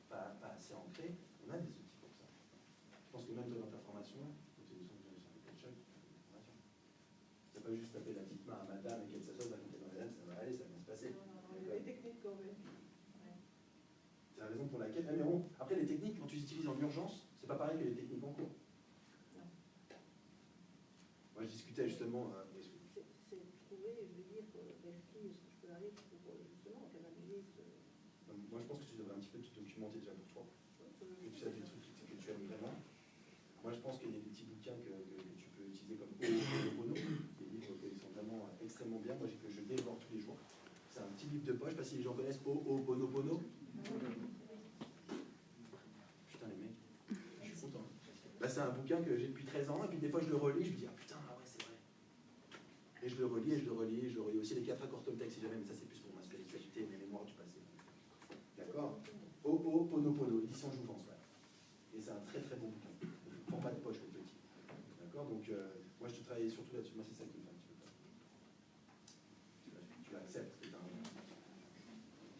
pas assez ancré. On a des outils pour ça. Je pense que même dans ta formation, quand tu es au centre de choc, c'est pas juste taper la petite main à madame et qu'elle s'assoie, va compter dans les ça va aller, ça va bien se passer. Les techniques quand même. C'est la raison pour laquelle. Mais bon, après, les techniques, quand tu les utilises en urgence, c'est pas pareil que les techniques en cours. Moi, je discutais justement. C'est trouver, je veux dire, vers qui est-ce que je peux aller pour justement canaliser ce. Moi, je pense que tu devrais un petit peu te documenter déjà pour toi. Que tu sais des trucs que tu aimes vraiment. Moi, je pense qu'il y a des petits bouquins que tu peux utiliser comme Ho'oponopono, des livres qui sont vraiment extrêmement bien. Moi, je dévore tous les jours. C'est un petit livre de poche. Je ne sais pas si les gens connaissent Ho'oponopono. Putain, les mecs, je suis content. Bah, c'est un bouquin que j'ai depuis 13 ans, et puis des fois, je le relis, je me dis, ah putain, ah ouais, c'est vrai. Et je le relis, et je le relis, et je le relis aussi les 4 accords Toltec, si jamais, mais ça, c'est plus pour ma spiritualité et mes mémoires du passé. D'accord? Ho'oponopono, édition Jouvence, ouais. Et c'est un très très bon bouquin. Format de poche, le petit. D'accord? Donc, moi, je te travaille surtout là-dessus. Moi, c'est ça qui me fait un petit peu peur. Tu l'acceptes. Ça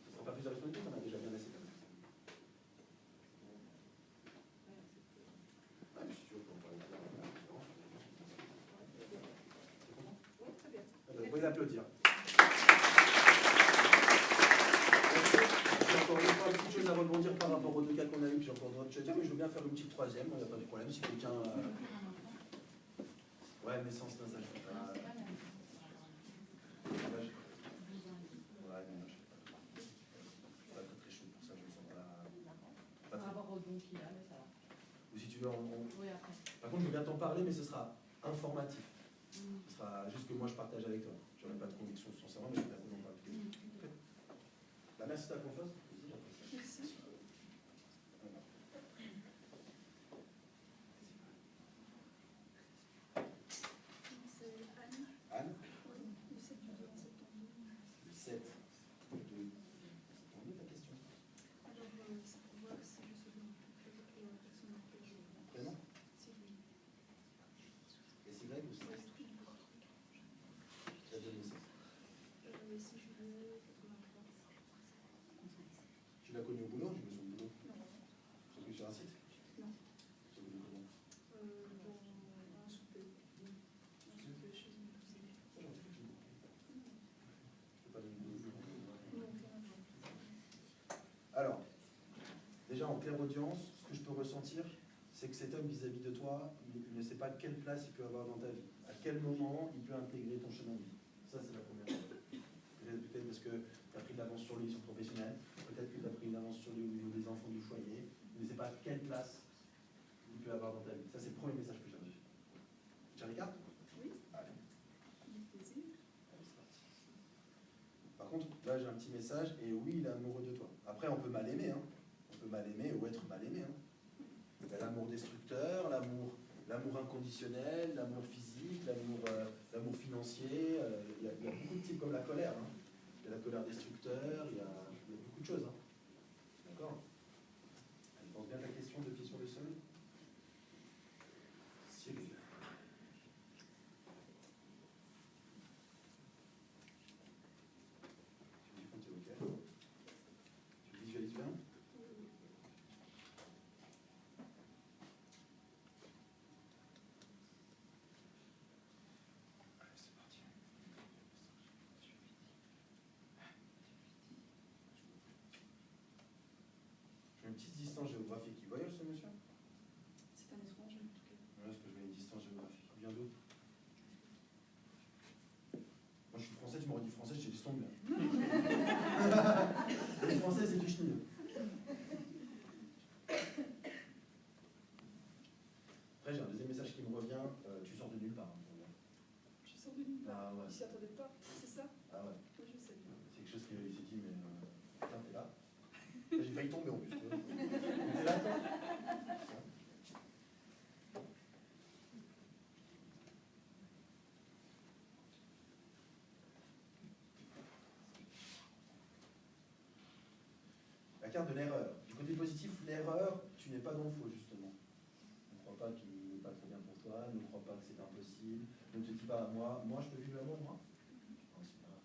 ne sera pas plus de responsabilité, t'en as déjà bien assez. Ah, je suis sûr qu'on parle de ça. Oui, très bien. Vous pouvez l'applaudir. J'ai encore une fois une petite chose à rebondir par rapport aux 2 cas qu'on a eu, puis j'ai encore d'autres choses à dire, mais je veux bien faire une petite troisième, il n'y a pas de problème. Si quelqu'un. Ouais, naissance d'un sage. Ouais, mais moi, je suis pas très chaud pour ça, je me sens pas Par très. rapport au don qu'il a, mais ça va. Ou si tu veux, Oui, après. par contre, je veux bien t'en parler, mais ce sera informatif. Ce sera juste que moi je partage avec toi. Je n'aurai pas de conviction sincèrement, mais je vais bien qu'on en parle. Bah, merci de ta confiance. Anne, le 7 de ta question. C'est pour voir si je suis bien avec la personne à laquelle je Prénom? C'est lui. Et c'est grec ou c'est Ouais, la date de naissance? 6 juillet 83. Tu l'as connu au boulot? Je me souviens au boulot. Non. Tu l'as connu sur un site? Non. Tu l'as connu comment? Dans un souper. Un souper chez une cousine. Ça, j'en ai fait tout. Je peux pas donner de nom. Non, rien à voir. Alors, déjà en claire audience, ce que je peux ressentir, c'est que cet homme vis-à-vis de toi, il ne sait pas quelle place il peut avoir dans ta vie. À quel moment il peut intégrer ton chemin de vie. Ça, c'est la première chose. Peut-être parce que tu as pris de l'avance sur lui, sur le professionnel. Peut-être que tu as pris de l'avance sur lui au niveau des enfants du foyer. Il ne sait pas quelle place il peut avoir dans ta vie. Ça, c'est le premier message que j'ai reçu. Tu as les cartes? Oui. Allez. Avec plaisir. Allez, c'est parti. Par contre, là, j'ai un petit message. Et oui, il est amoureux de toi. Après, on peut mal aimer. Hein. On peut mal aimer ou être mal aimé. Hein. Il y a l'amour destructeur, l'amour inconditionnel, l'amour physique, l'amour financier. Il y a beaucoup de types comme la colère. Hein. Il y a la colère destructeur, il y a beaucoup de choses. Hein. D'accord? Je pense bien à ta question de pied sur le sol. Cyril. Tu me dis quand tu es OK. Tu visualises bien? Allez, c'est parti. petite distance géographique. Il voyage ce monsieur? C'est un étranger en tout cas. Ouais, parce que je vois une distance géographique. Il vient d'où? Moi je suis français, tu m'aurais dit français, je t'ai dit tombe bien. Les français c'est du chenille. Après j'ai un deuxième message qui me revient, tu sors de nulle part. Hein, pour moi. Je sors de nulle part. Ah ouais. Il s'y attendait pas, c'est ça? Ah ouais. Oui, je sais. C'est quelque chose qu'il s'est dit, mais putain, t'es là. J'ai failli tomber en plus. Tu vois. T'es là, toi? La carte de l'erreur. Du côté positif, l'erreur, tu n'es pas dans le faux, justement. Ne crois pas qu'il n'est pas très bien pour toi, ne crois pas que c'est impossible, ne te dis pas, moi je peux vivre l'amour, moi. Non, c'est pas grave.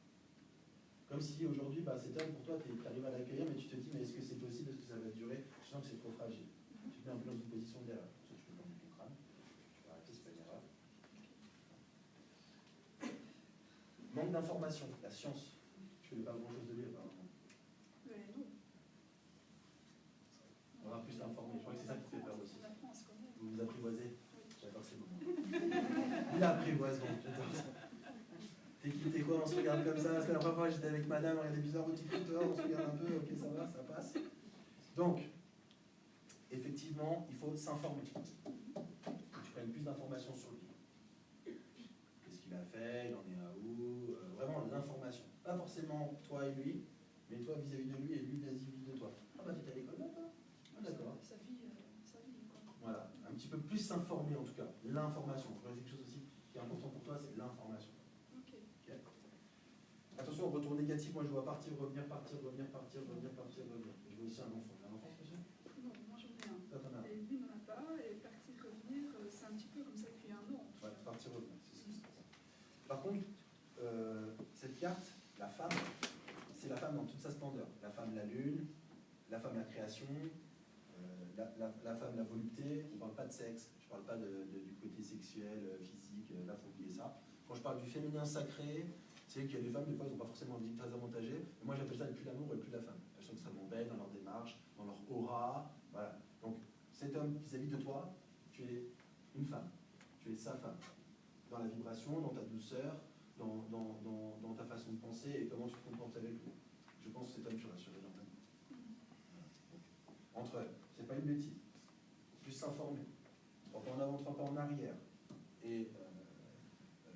Comme si aujourd'hui, cet homme, pour toi, tu arrives à l'accueillir, mais tu te dis, mais est-ce que c'est possible, est-ce que ça va durer? Tu sens que c'est trop fragile. Tu te mets un peu dans une position d'erreur. Tu peux prendre ton crâne, tu peux arrêter, c'est pas une erreur. Manque d'information, la science. Tu fais pas grand-chose de lui, apparemment. Mais non. On va plus s'informer, je crois que c'est ça qui fait peur aussi. On apprend à se connaître. Vous vous apprivoisez? J'adore ces moments. Il apprivoise, donc, j'adore ça. T'es quoi, on se regarde comme ça? Parce que la première fois j'étais avec madame, on regardait bizarre au TikTok, on se regarde un peu, ok ça va, ça passe. Donc, effectivement, il faut s'informer. Que tu prennes plus d'informations sur lui. Qu'est-ce qu'il a fait, il en est à où, vraiment l'information. Pas forcément toi et lui, mais toi vis-à-vis de lui et lui vis-à-vis de toi. Ah bah t'étais à l'école là, toi? Ah d'accord. Sa vie, quoi. Voilà, un petit peu plus s'informer en tout cas. L'information, je crois que c'est quelque chose aussi qui est important pour toi, c'est l'information. Ok. Attention au retour négatif, moi je vois partir, revenir, partir, revenir, partir, revenir, partir, revenir. Je vois aussi un enfant. Un enfant, monsieur? Non, moi j'en ai un. Toi, t'en as un. Et lui n'en a pas, et partir, revenir, c'est un petit peu comme ça depuis un an. Ouais, partir, revenir, c'est ce qui se passe. Par contre, cette carte, la femme, c'est la femme dans toute sa splendeur. La femme, la lune, la femme, la création, la femme, la volupté. On ne parle pas de sexe, je ne parle pas du côté sexuel, physique, là, il faut oublier ça. Quand je parle du féminin sacré, c'est qu'il y a des femmes, des fois, elles n'ont pas forcément envie de très avantagées. Mais moi, j'appelle ça le plus l'amour et le plus la femme. Elles sont extrêmement belles dans leur démarche, dans leur aura. Voilà. Donc, cet homme vis-à-vis de toi, tu es une femme. Tu es sa femme. Dans la vibration, dans ta douceur, dans ta façon de penser et comment tu te comportes avec lui. Je pense que cet homme, tu rassurerais dans ta vie. Entre elles, c'est pas une bêtise. Plus s'informer. 3 pas en avant, 3 pas en arrière. Et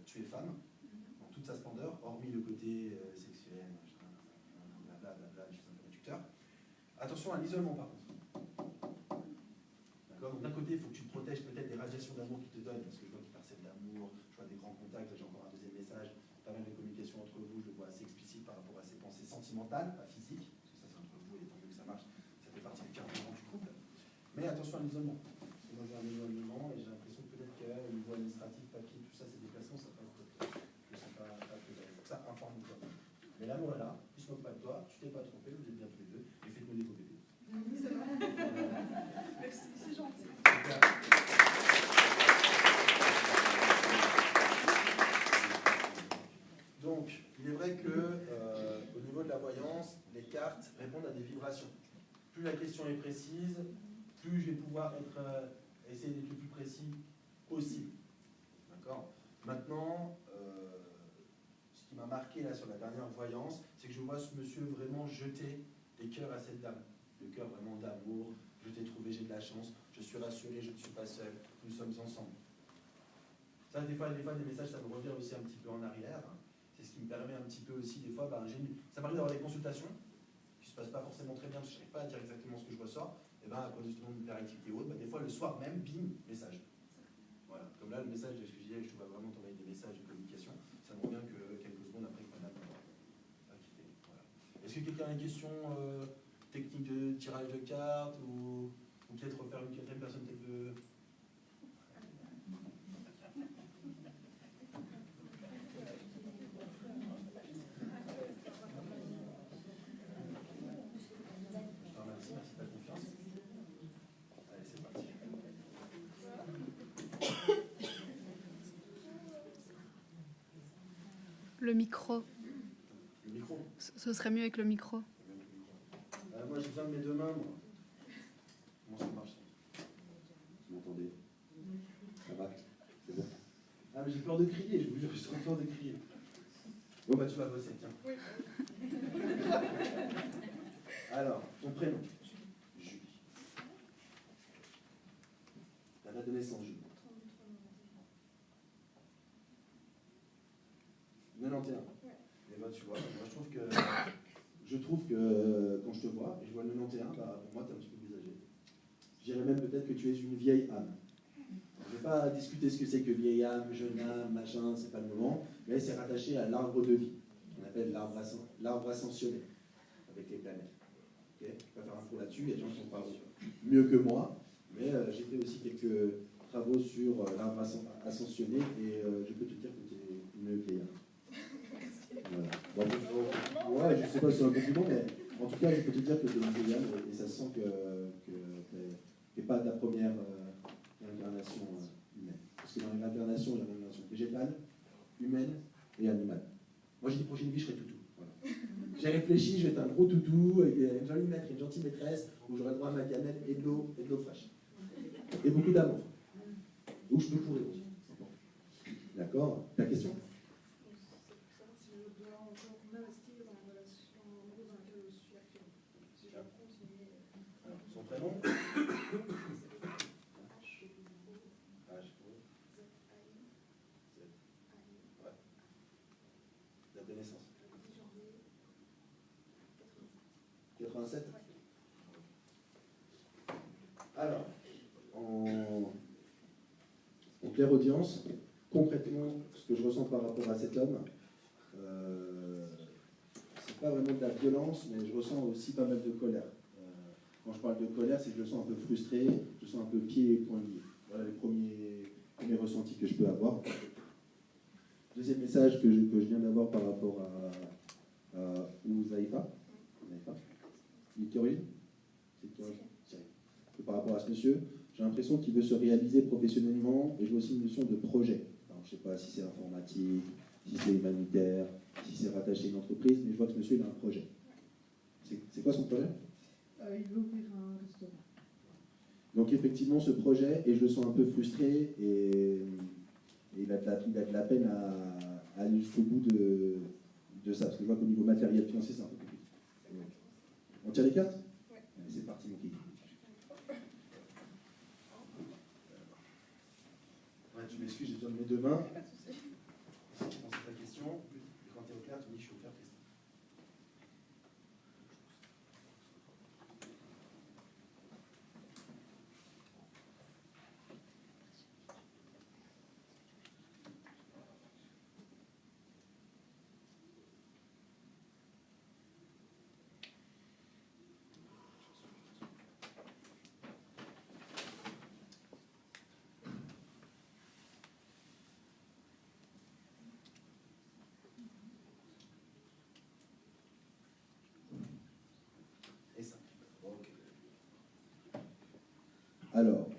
tu es femme, dans toute sa splendeur, hormis le côté sexuel, blablabla, des choses un peu réducteurs. Attention à l'isolement par contre. D'accord? Donc d'un côté, il faut que tu te protèges peut-être des radiations d'amour qu'il te donne, parce que je vois qu'il percève d'amour, je vois des grands contacts, j'ai encore un deuxième message, pas mal de communication entre vous, je le vois assez explicite par rapport à ses pensées sentimentales, pas physiques, parce que ça c'est entre vous et tant mieux que ça marche, ça fait partie du carburant du couple. Mais attention à l'isolement. Parce que moi j'ai un isolement et j'ai l'impression que peut-être qu'au niveau administratif, papier, tout ça, ces déplacements, ça passe que c'est pas très bien. Donc ça, informe-toi. Mais l'amour est là, il se moque pas de toi, tu t'es pas trompé, vous êtes bien tous les deux, et faites-nous des beaux bébés. C'est vrai. Merci, c'est gentil. Donc, il est vrai que au niveau de la voyance, les cartes répondent à des vibrations. Plus la question est précise, plus je vais pouvoir essayer d'être le plus précis possible. D'accord? Maintenant, ce qui m'a marqué là sur la dernière voyance, c'est que je vois ce monsieur vraiment jeter des cœurs à cette dame. Le cœur vraiment d'amour, je t'ai trouvé, j'ai de la chance, je suis rassuré, je ne suis pas seul, nous sommes ensemble. Ça, des fois, des messages, ça me revient aussi un petit peu en arrière. C'est ce qui me permet un petit peu aussi, des fois, ça m'arrive d'avoir des consultations qui ne se passent pas forcément très bien, parce que je n'arrive pas à dire exactement ce que je ressors, et à cause justement de l'hyperactivité ou autre, des fois, le soir même, bim, message. Voilà. Comme là, le message de ce que je disais, je dois vraiment t'envoyer des messages de communication, ça me revient que quelques secondes après que madame a quitté. Voilà. Est-ce que quelqu'un a une question technique de tirage de cartes, ou peut-être refaire une quatrième personne, peut-être de... Le micro. Le micro. Ce serait mieux avec le micro. Moi, j'ai besoin de mes 2 mains, moi. m'entendez? Ça va? C'est bon? Ah, mais j'ai peur de crier, je vous jure, j'ai trop peur de crier. Bon, bah, tu vas bosser, tiens. Oui. Alors, ton prénom? Julie. Ta date de naissance, Julie? 91. Et bah, tu vois, moi je trouve que quand je te vois, et je vois le 91, bah, pour moi, tu es un petit peu plus âgé. Je dirais même peut-être que tu es une vieille âme. Je ne vais pas discuter ce que c'est que vieille âme, jeune âme, machin, c'est pas le moment, mais c'est rattaché à l'arbre de vie, qu'on appelle l'arbre ascensionné, avec les planètes. Okay, je vais pas faire un cours là-dessus, il y a des gens qui en parlent mieux que moi, mais j'ai fait aussi quelques travaux sur l'arbre ascensionné, et je peux te dire que tu es une vieille âme. Voilà. Bon, ouais, je sais pas si c'est un compliment, mais en tout cas, je peux te dire que tu es une vieille âme, et ça se sent que tu n'es pas ta première incarnation humaine. Parce que dans les incarnations, il y a une incarnation végétale, humaine et animale. Moi, j'ai dit prochaine vie, je serai toutou. Voilà. J'ai réfléchi, je vais être un gros toutou, avec une jolie maître, une gentille maîtresse, où j'aurai droit à ma gamelle et de l'eau fraîche. Et beaucoup d'amour. Où je peux courir aussi. Bon. D'accord? Ta question? Si je dois encore m'investir dans la relation amoureuse dans laquelle je suis actuellement. Si je dois continuer. Alors, son prénom? Date de naissance? 87? Alors, en clairaudience, concrètement, ce que je ressens par rapport à cet homme, c'est pas vraiment de la violence, mais je ressens aussi pas mal de colère. Quand je parle de colère, c'est que je le sens un peu frustré, je sens un peu pieds et poings liés. Voilà les premiers ressentis que je peux avoir. Deuxième message que je viens d'avoir par rapport à Ouzaïfa. Il est d'origine? C'est d'origine? Et par rapport à ce monsieur, j'ai l'impression qu'il veut se réaliser professionnellement, et je vois aussi une notion de projet. Alors, je ne sais pas si c'est informatique, si c'est humanitaire, si c'est rattaché à une entreprise, mais je vois que ce monsieur il a un projet. C'est quoi son projet? Il veut ouvrir un restaurant. Donc effectivement, ce projet, et je le sens un peu frustré, et il a de la peine à aller jusqu'au bout de ça, parce que je vois qu'au niveau matériel financier, c'est un peu compliqué. On tire les cartes? Ouais. Allez, c'est parti, mon kiki. Ouais, tu m'excuses, j'ai besoin de mes deux mains. Pas de souci. Je pense à ta question, et quand tu es au clair, tu me dis je suis au clair, Christophe. Et ça. Ok. Alors,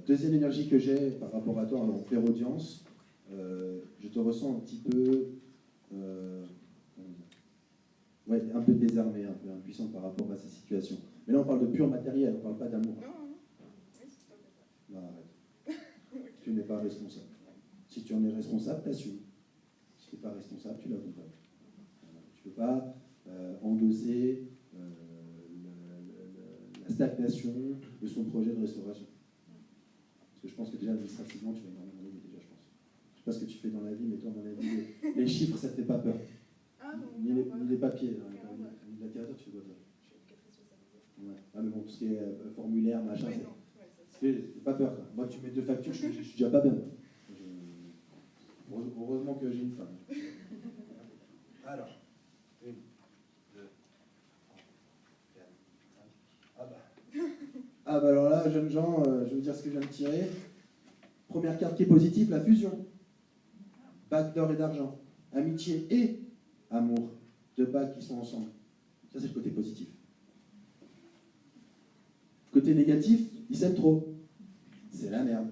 deuxième énergie que j'ai par rapport à toi en clairaudience, je te ressens un petit peu, ouais, un peu désarmé, un peu impuissant par rapport à ces situations. Mais là, on parle de pur matériel, on ne parle pas d'amour. Non. Oui, c'est pas ça. Non, arrête. Tu n'es pas responsable. Si tu en es responsable, t'assumes. Si tu n'es pas responsable, tu l'accompagnes. Tu ne peux pas endosser la stagnation de son projet de restauration. Parce que je pense que déjà, administrativement, tu vas énormément aider déjà, je pense. Je ne sais pas ce que tu fais dans la vie, mais toi, à mon avis, les chiffres, ça ne te fait pas peur. Ah non. Ni les papiers. Ni la littérature, tu fais quoi, toi? Je suis éducatrice spécialisée. Ouais. Ah, mais bon, tout ce qui est formulaire, machin, Oui, c'est... non. Ouais, ça, J'ai pas peur, quoi. Moi, tu mets deux factures, je suis déjà pas bien. Heureusement que j'ai une femme. Alors, 1, 2, 3, 4, 5. Ah bah. Ah bah alors là, jeunes gens, je vais vous dire ce que je viens de tirer. Première carte qui est positive, la fusion. Bague d'or et d'argent. Amitié et amour. Deux bagues qui sont ensemble. Ça, c'est le côté positif. Côté négatif, ils s'aiment trop. C'est la merde.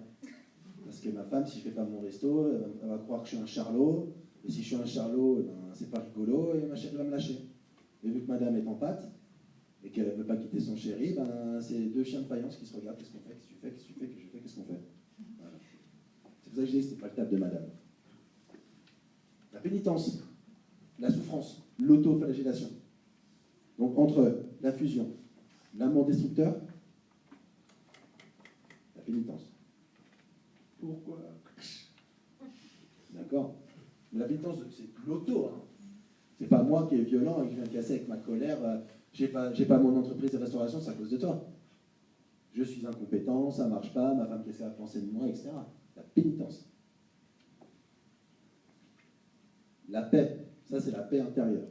Parce que ma femme, si je fais pas mon resto, elle va croire que je suis un charlot. Et si je suis un charlot, ben, c'est pas rigolo et ma chérie va me lâcher. Et vu que madame est en pâte et qu'elle ne veut pas quitter son chéri, ben, c'est deux chiens de faïence qui se regardent. Qu'est-ce qu'on fait? Qu'est-ce que tu fais? Qu'est-ce que tu fais? Qu'est-ce pour ça que je dis que ce n'est pas le table de madame. La pénitence, la souffrance, l'autoflagellation. Donc entre la fusion, l'amour destructeur, la pénitence. Pourquoi? D'accord? Mais la pénitence, c'est l'auto. Hein. C'est pas moi qui est violent et qui viens casser avec ma colère. J'ai pas mon entreprise de restauration, c'est à cause de toi. Je suis incompétent, ça marche pas, ma femme qu'est-ce qu'elle va penser de moi, etc. La pénitence. La paix, ça c'est la paix intérieure.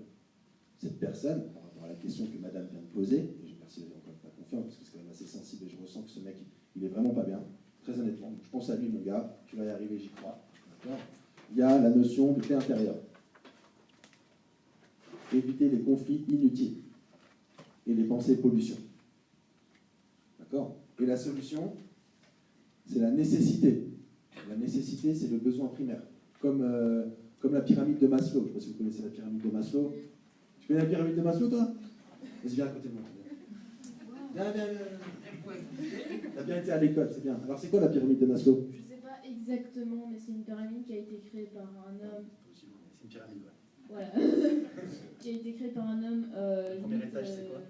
Cette personne, par rapport à la question que madame vient de poser, et je merci d'avoir encore pas confiance parce que c'est quand même assez sensible et je ressens que ce mec, il est vraiment pas bien, très honnêtement. Je pense à lui, mon gars, tu vas y arriver, j'y crois. D'accord ? Il y a la notion de paix intérieure. Éviter les conflits inutiles et les pensées pollution. D'accord ? Et la solution, c'est la nécessité. La nécessité, c'est le besoin primaire. Comme la pyramide de Maslow. Je ne sais pas si vous connaissez la pyramide de Maslow. Tu connais la pyramide de Maslow, toi? Vas-y, viens à côté de moi. Viens. T'as bien été à l'école, c'est bien. Alors, c'est quoi la pyramide de Maslow? Je sais pas exactement, mais c'est une pyramide qui a été créée par un homme. C'est une pyramide, ouais. Voilà. Qui a été créée par un homme. Le premier limite, étage, c'est quoi?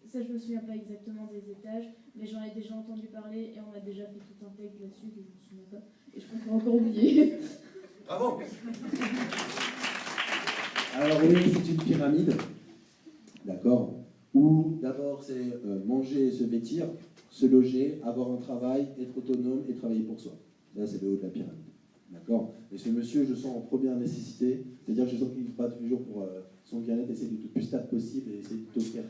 Ça, je me souviens pas exactement des étages, mais j'en ai déjà entendu parler et on a déjà fait tout un texte là-dessus que je me souviens pas. Et je comprends encore oublier. Bravo! Alors oui, c'est une pyramide, d'accord, où d'abord c'est manger et se vêtir, se loger, avoir un travail, être autonome et travailler pour soi. Là, c'est le haut de la pyramide, d'accord. Et ce monsieur, je sens en première nécessité, c'est-à-dire que je sens qu'il se bat tous les jours pour son bien-être, essayer d'être le plus stable possible et essayer de t'offrir.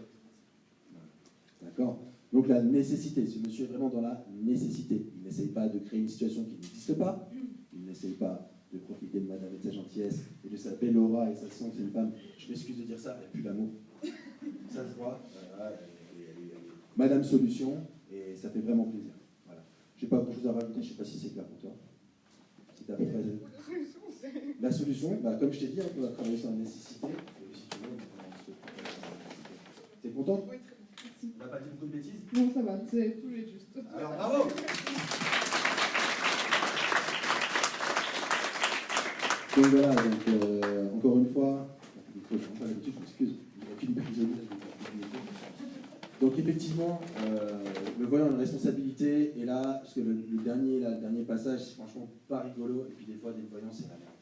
D'accord. Donc la nécessité, ce monsieur est vraiment dans la nécessité. Il n'essaye pas de créer une situation qui n'existe pas, il n'essaye pas de profiter de madame et de sa gentillesse et de sa belle aura et sa sent que c'est une femme. Je m'excuse de dire ça, elle n'a plus d'amour. Ça se voit. Elle est madame solution et ça fait vraiment plaisir. Voilà. Je n'ai pas grand chose à rajouter, je ne sais pas si c'est clair pour toi. C'est à peu près... La solution, bah, comme je t'ai dit, on va travailler sur la nécessité. Et si tu veux, t'es contente? Oui, très bien. On n'a pas dit beaucoup de bêtises? Non, ça va, c'est tout juste. Alors, bravo! Donc voilà, encore une fois, je m'excuse, donc effectivement, le voyant a une responsabilité, et là, parce que le dernier passage, c'est franchement pas rigolo, et puis des fois, des voyants, c'est la merde.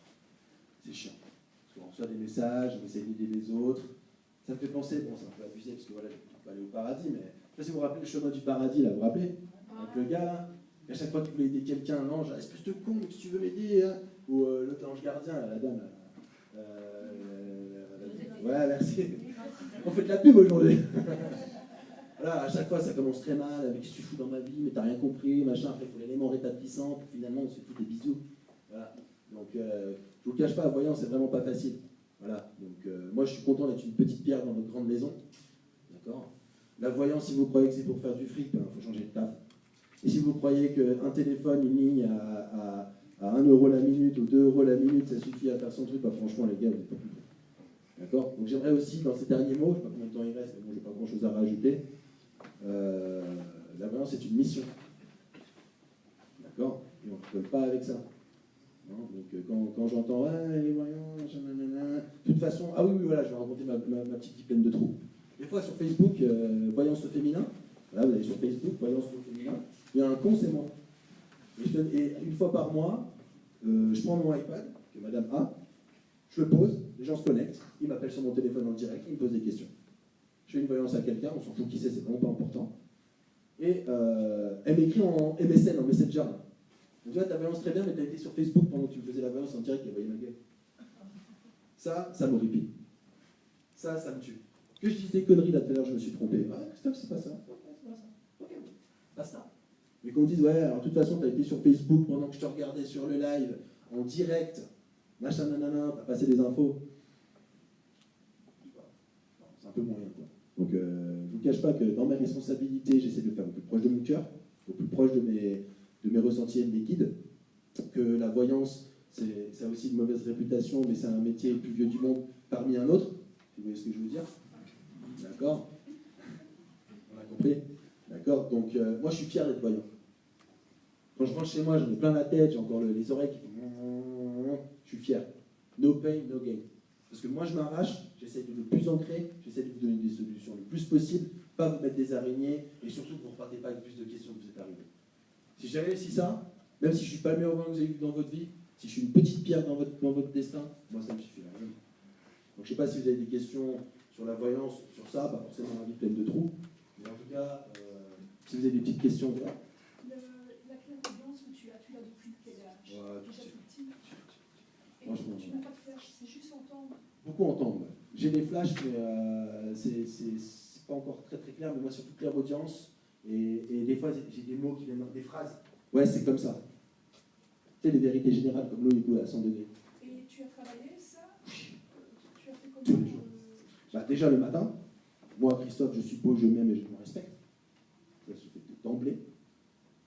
C'est chiant. Parce qu'on reçoit des messages, on essaie d'aider les autres. Ça me fait penser, bon, c'est un peu abusé, parce que voilà, je ne peux pas aller au paradis, mais je sais pas si vous vous rappelez le chemin du paradis, là, vous vous rappelez? Avec le gars, là, et à chaque fois qu'il voulait aider quelqu'un, un ange, espèce de con, si tu veux m'aider, hein? Ou l'autre ange gardien, la dame, ouais, merci. On fait de la pub aujourd'hui. Voilà, à chaque fois, ça commence très mal, avec ce que tu fous dans ma vie, mais t'as rien compris, machin, après il faut l'élément rétablissant, puis finalement, on se fait tous des bisous. Voilà. Donc, je vous le cache pas, voyant, c'est vraiment pas facile. Voilà. Donc, moi, je suis content d'être une petite pierre dans notre grande maison. D'accord. La voyance, si vous croyez que c'est pour faire du fric, il faut changer de taf. Et si vous croyez qu'un téléphone, une ligne à 1 euro la minute ou 2 euros la minute, ça suffit à faire son truc, bah, franchement, les gars, vous n'êtes pas plus. D'accord. Donc, j'aimerais aussi, dans ces derniers mots, je ne sais pas combien de temps il reste, mais bon, j'ai pas grand-chose à rajouter. La voyance, c'est une mission. D'accord. Et on ne rigole pas avec ça. Non, donc, quand j'entends les voyants, nanana. De toute façon, ah oui, voilà, je vais raconter ma petite vie pleine de trous. Des fois, sur Facebook, voyance au féminin, voilà, vous allez sur Facebook, voyance au féminin, il y a un con, c'est moi. Et une fois par mois, je prends mon iPad, que madame a, je le pose, les gens se connectent, ils m'appellent sur mon téléphone en direct, ils me posent des questions. Je fais une voyance à quelqu'un, on s'en fout qui c'est vraiment pas important. Et elle m'écrit en MSN, en Messenger. Donc tu vois, ta voyance très bien, mais tu as été sur Facebook pendant que tu me faisais la voyance en direct, elle voyait ma gueule. Ça m'horripile. Ça me tue. Que je dise des conneries là tout à l'heure, je me suis trompé. Ah, Christophe, c'est pas ça. Ouais, c'est pas ça. Ok, basta. Mais qu'on me dise, ouais, alors de toute façon, tu as été sur Facebook pendant que je te regardais sur le live, en direct, machin, nanana, t'as passé des infos. C'est un peu moyen, quoi. Donc, je ne vous cache pas que dans mes responsabilités, j'essaie de le faire au plus proche de mon cœur, au plus proche de mes ressentis et de mes guides, que la voyance, ça a aussi une mauvaise réputation, mais c'est un métier le plus vieux du monde parmi un autre. Vous voyez ce que je veux dire? D'accord? On a compris? D'accord? Donc, moi, je suis fier d'être voyant. Quand je rentre chez moi, j'en ai plein la tête, j'ai encore les oreilles qui font... Je suis fier. No pain, no gain. Parce que moi, je m'arrache, j'essaie de le plus ancrer, j'essaie de vous donner des solutions le plus possible, pas vous mettre des araignées, et surtout que vous ne repartez pas avec plus de questions que vous êtes arrivé. Si j'ai réussi ça, même si je ne suis pas le meilleur vin que vous avez vu dans votre vie, si je suis une petite pierre dans votre destin, moi, ça me suffit largement. Donc, je ne sais pas si vous avez des questions sur la voyance, sur ça, pas forcément la vie pleine de trous, mais en tout cas, si vous avez des petites questions, voilà. La clairvoyance que tu as depuis quel âge? Ouais, Déjà tout petit. Et Franchement, tu n'as pas de flash, c'est juste entendre. Beaucoup entendre. Ouais. J'ai des flashs, mais c'est pas encore très très clair, mais moi surtout clairaudience, et des fois j'ai des mots qui viennent, des phrases. Ouais, c'est comme ça. Tu sais, les vérités générales, comme l'eau et l'eau à 100 degrés. Et tu as travaillé ça? Tu as fait Tous comment les jours. Bah, déjà le matin, moi Christophe, je suppose, je m'aime et je me respecte. Ça se fait d'emblée.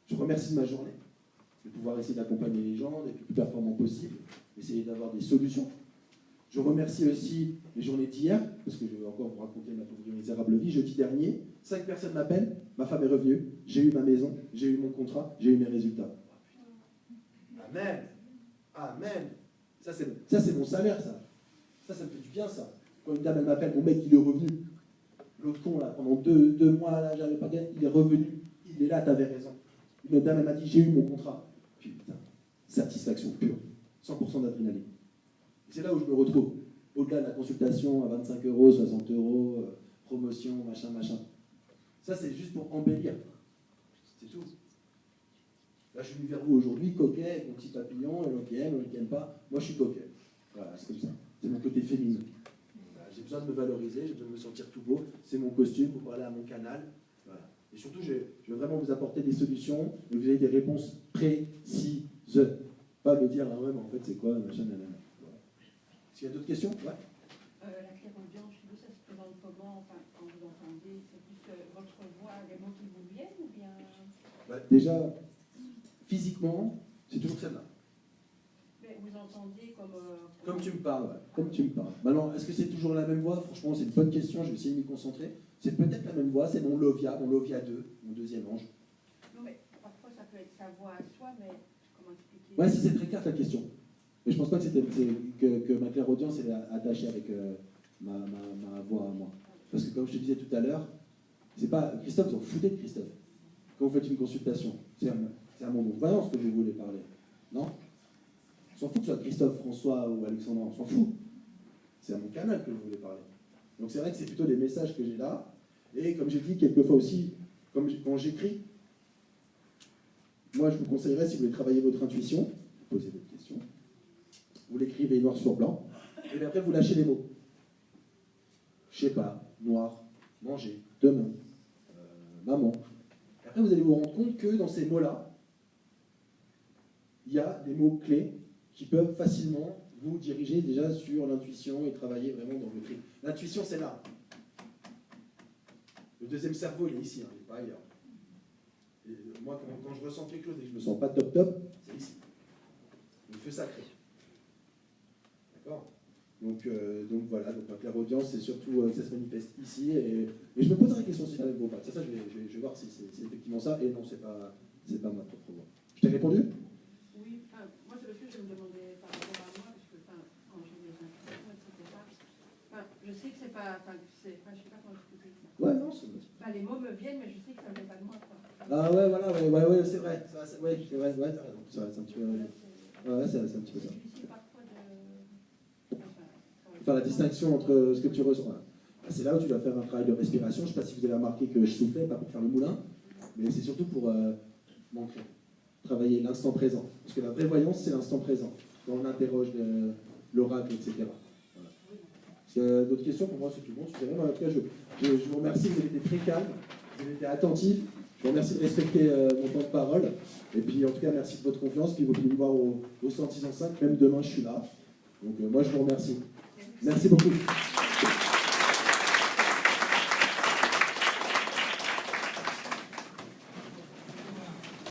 Je remercie de ma journée, de pouvoir essayer d'accompagner les gens, d'être le plus performant possible, essayer d'avoir des solutions. Je remercie aussi les journées d'hier, parce que je vais encore vous raconter ma pauvre misérable vie. Jeudi dernier, 5 personnes m'appellent, ma femme est revenue, j'ai eu ma maison, j'ai eu mon contrat, j'ai eu mes résultats. Amen. Amen. Ça c'est mon salaire, ça. Ça me fait du bien, ça. Quand une dame elle m'appelle, mon mec il est revenu. L'autre con là, pendant deux mois là, j'avais pas gagné, il est revenu. Il est là, t'avais raison. Une autre dame elle m'a dit, j'ai eu mon contrat. Putain, satisfaction pure, 100% d'adrénaline. Et c'est là où je me retrouve. Au-delà de la consultation à 25 €, 60 €, promotion, machin. Ça c'est juste pour embellir. C'est tout. Là, je suis venu vers vous aujourd'hui, coquet, avec mon petit papillon, et l'on qui aime pas. Moi, je suis coquet. Voilà, c'est comme ça. C'est mon côté féminin. Voilà, j'ai besoin de me valoriser, j'ai besoin de me sentir tout beau. C'est mon costume, vous parlez à mon canal. Voilà. Et surtout, je veux vraiment vous apporter des solutions, et vous avez des réponses précises. Pas me dire, ah ouais, mais en fait, c'est quoi, machin, nanana. Voilà. Est-ce qu'il y a d'autres questions? Ouais. La clairaudience, chez vous, ça se présente comment? Enfin, quand vous entendez, c'est plus votre voix, les mots qui vous viennent ou bien? Bah, déjà, physiquement, c'est toujours celle-là. Mais vous entendez comme... Comme tu me parles, ouais. Comme tu me parles. Maintenant, est-ce que c'est toujours la même voix? Franchement, c'est une bonne question, je vais essayer de m'y concentrer. C'est peut-être la même voix, c'est mon Lovia 2, mon deuxième ange. Non, mais parfois, ça peut être sa voix à soi, mais comment expliquer? Ouais, si c'est très clair ta question. Mais je pense pas que ma clairaudience est attachée avec ma voix à moi. Parce que comme je te disais tout à l'heure, c'est pas... Christophe, vous en foutez de Christophe. Quand vous faites une consultation, c'est à mon voyance que vous voulez parler. Non? On s'en fout que ce soit Christophe, François ou Alexandre, on s'en fout. C'est à mon canal que vous voulez parler. Donc c'est vrai que c'est plutôt des messages que j'ai là. Et comme j'ai dit quelquefois aussi, quand j'écris, moi je vous conseillerais, si vous voulez travailler votre intuition, vous posez votre question, vous l'écrivez noir sur blanc, et puis après vous lâchez les mots. Je sais pas, noir, manger, demain, maman. Et après vous allez vous rendre compte que dans ces mots-là, il y a des mots clés qui peuvent facilement vous diriger déjà sur l'intuition et travailler vraiment dans le tri. L'intuition, c'est là. Le deuxième cerveau, il est ici, hein, il n'est pas ailleurs. Et moi, quand je ressens quelque chose et que je ne me sens pas top, c'est ici. Le feu sacré. D'accord? Donc voilà, donc ma clairaudience, c'est surtout que ça se manifeste ici. Et je me poserai la question si ça ne vaut pas. Ça, je vais voir si c'est effectivement ça. Et non, c'est pas ma propre voix. Je t'ai répondu? Oui, enfin, moi c'est parce que je me demandais par rapport à moi, parce que quand j'ai mes intuitions, etc. Enfin, je sais que c'est pas, je sais pas comment expliquer. Ouais, non, c'est Les mots me viennent, mais je sais que ça ne vient pas de moi. Quoi. Ah ouais, voilà, ouais, c'est vrai. Ouais, c'est vrai, t'as raison. C'est un petit peu... Ouais, c'est un petit peu ça. Faire la distinction entre ce que tu ressens. C'est là où tu dois faire un travail de respiration. Je ne sais pas si vous avez remarqué que je soufflais, pas pour faire le moulin, mais c'est surtout pour m'ancrer. Travailler l'instant présent. Parce que la vraie voyance, c'est l'instant présent. Quand on interroge l'oracle, etc. Voilà. Est-ce qu'il y a d'autres questions? Pour moi, c'est tout bon. En tout cas, je vous remercie. Vous avez été très calme. Vous avez été attentif. Je vous remercie de respecter mon temps de parole. Et puis, en tout cas, merci de votre confiance. Puis, vous pouvez me voir au 106.5. Même demain, je suis là. Donc, moi, je vous remercie. Merci beaucoup.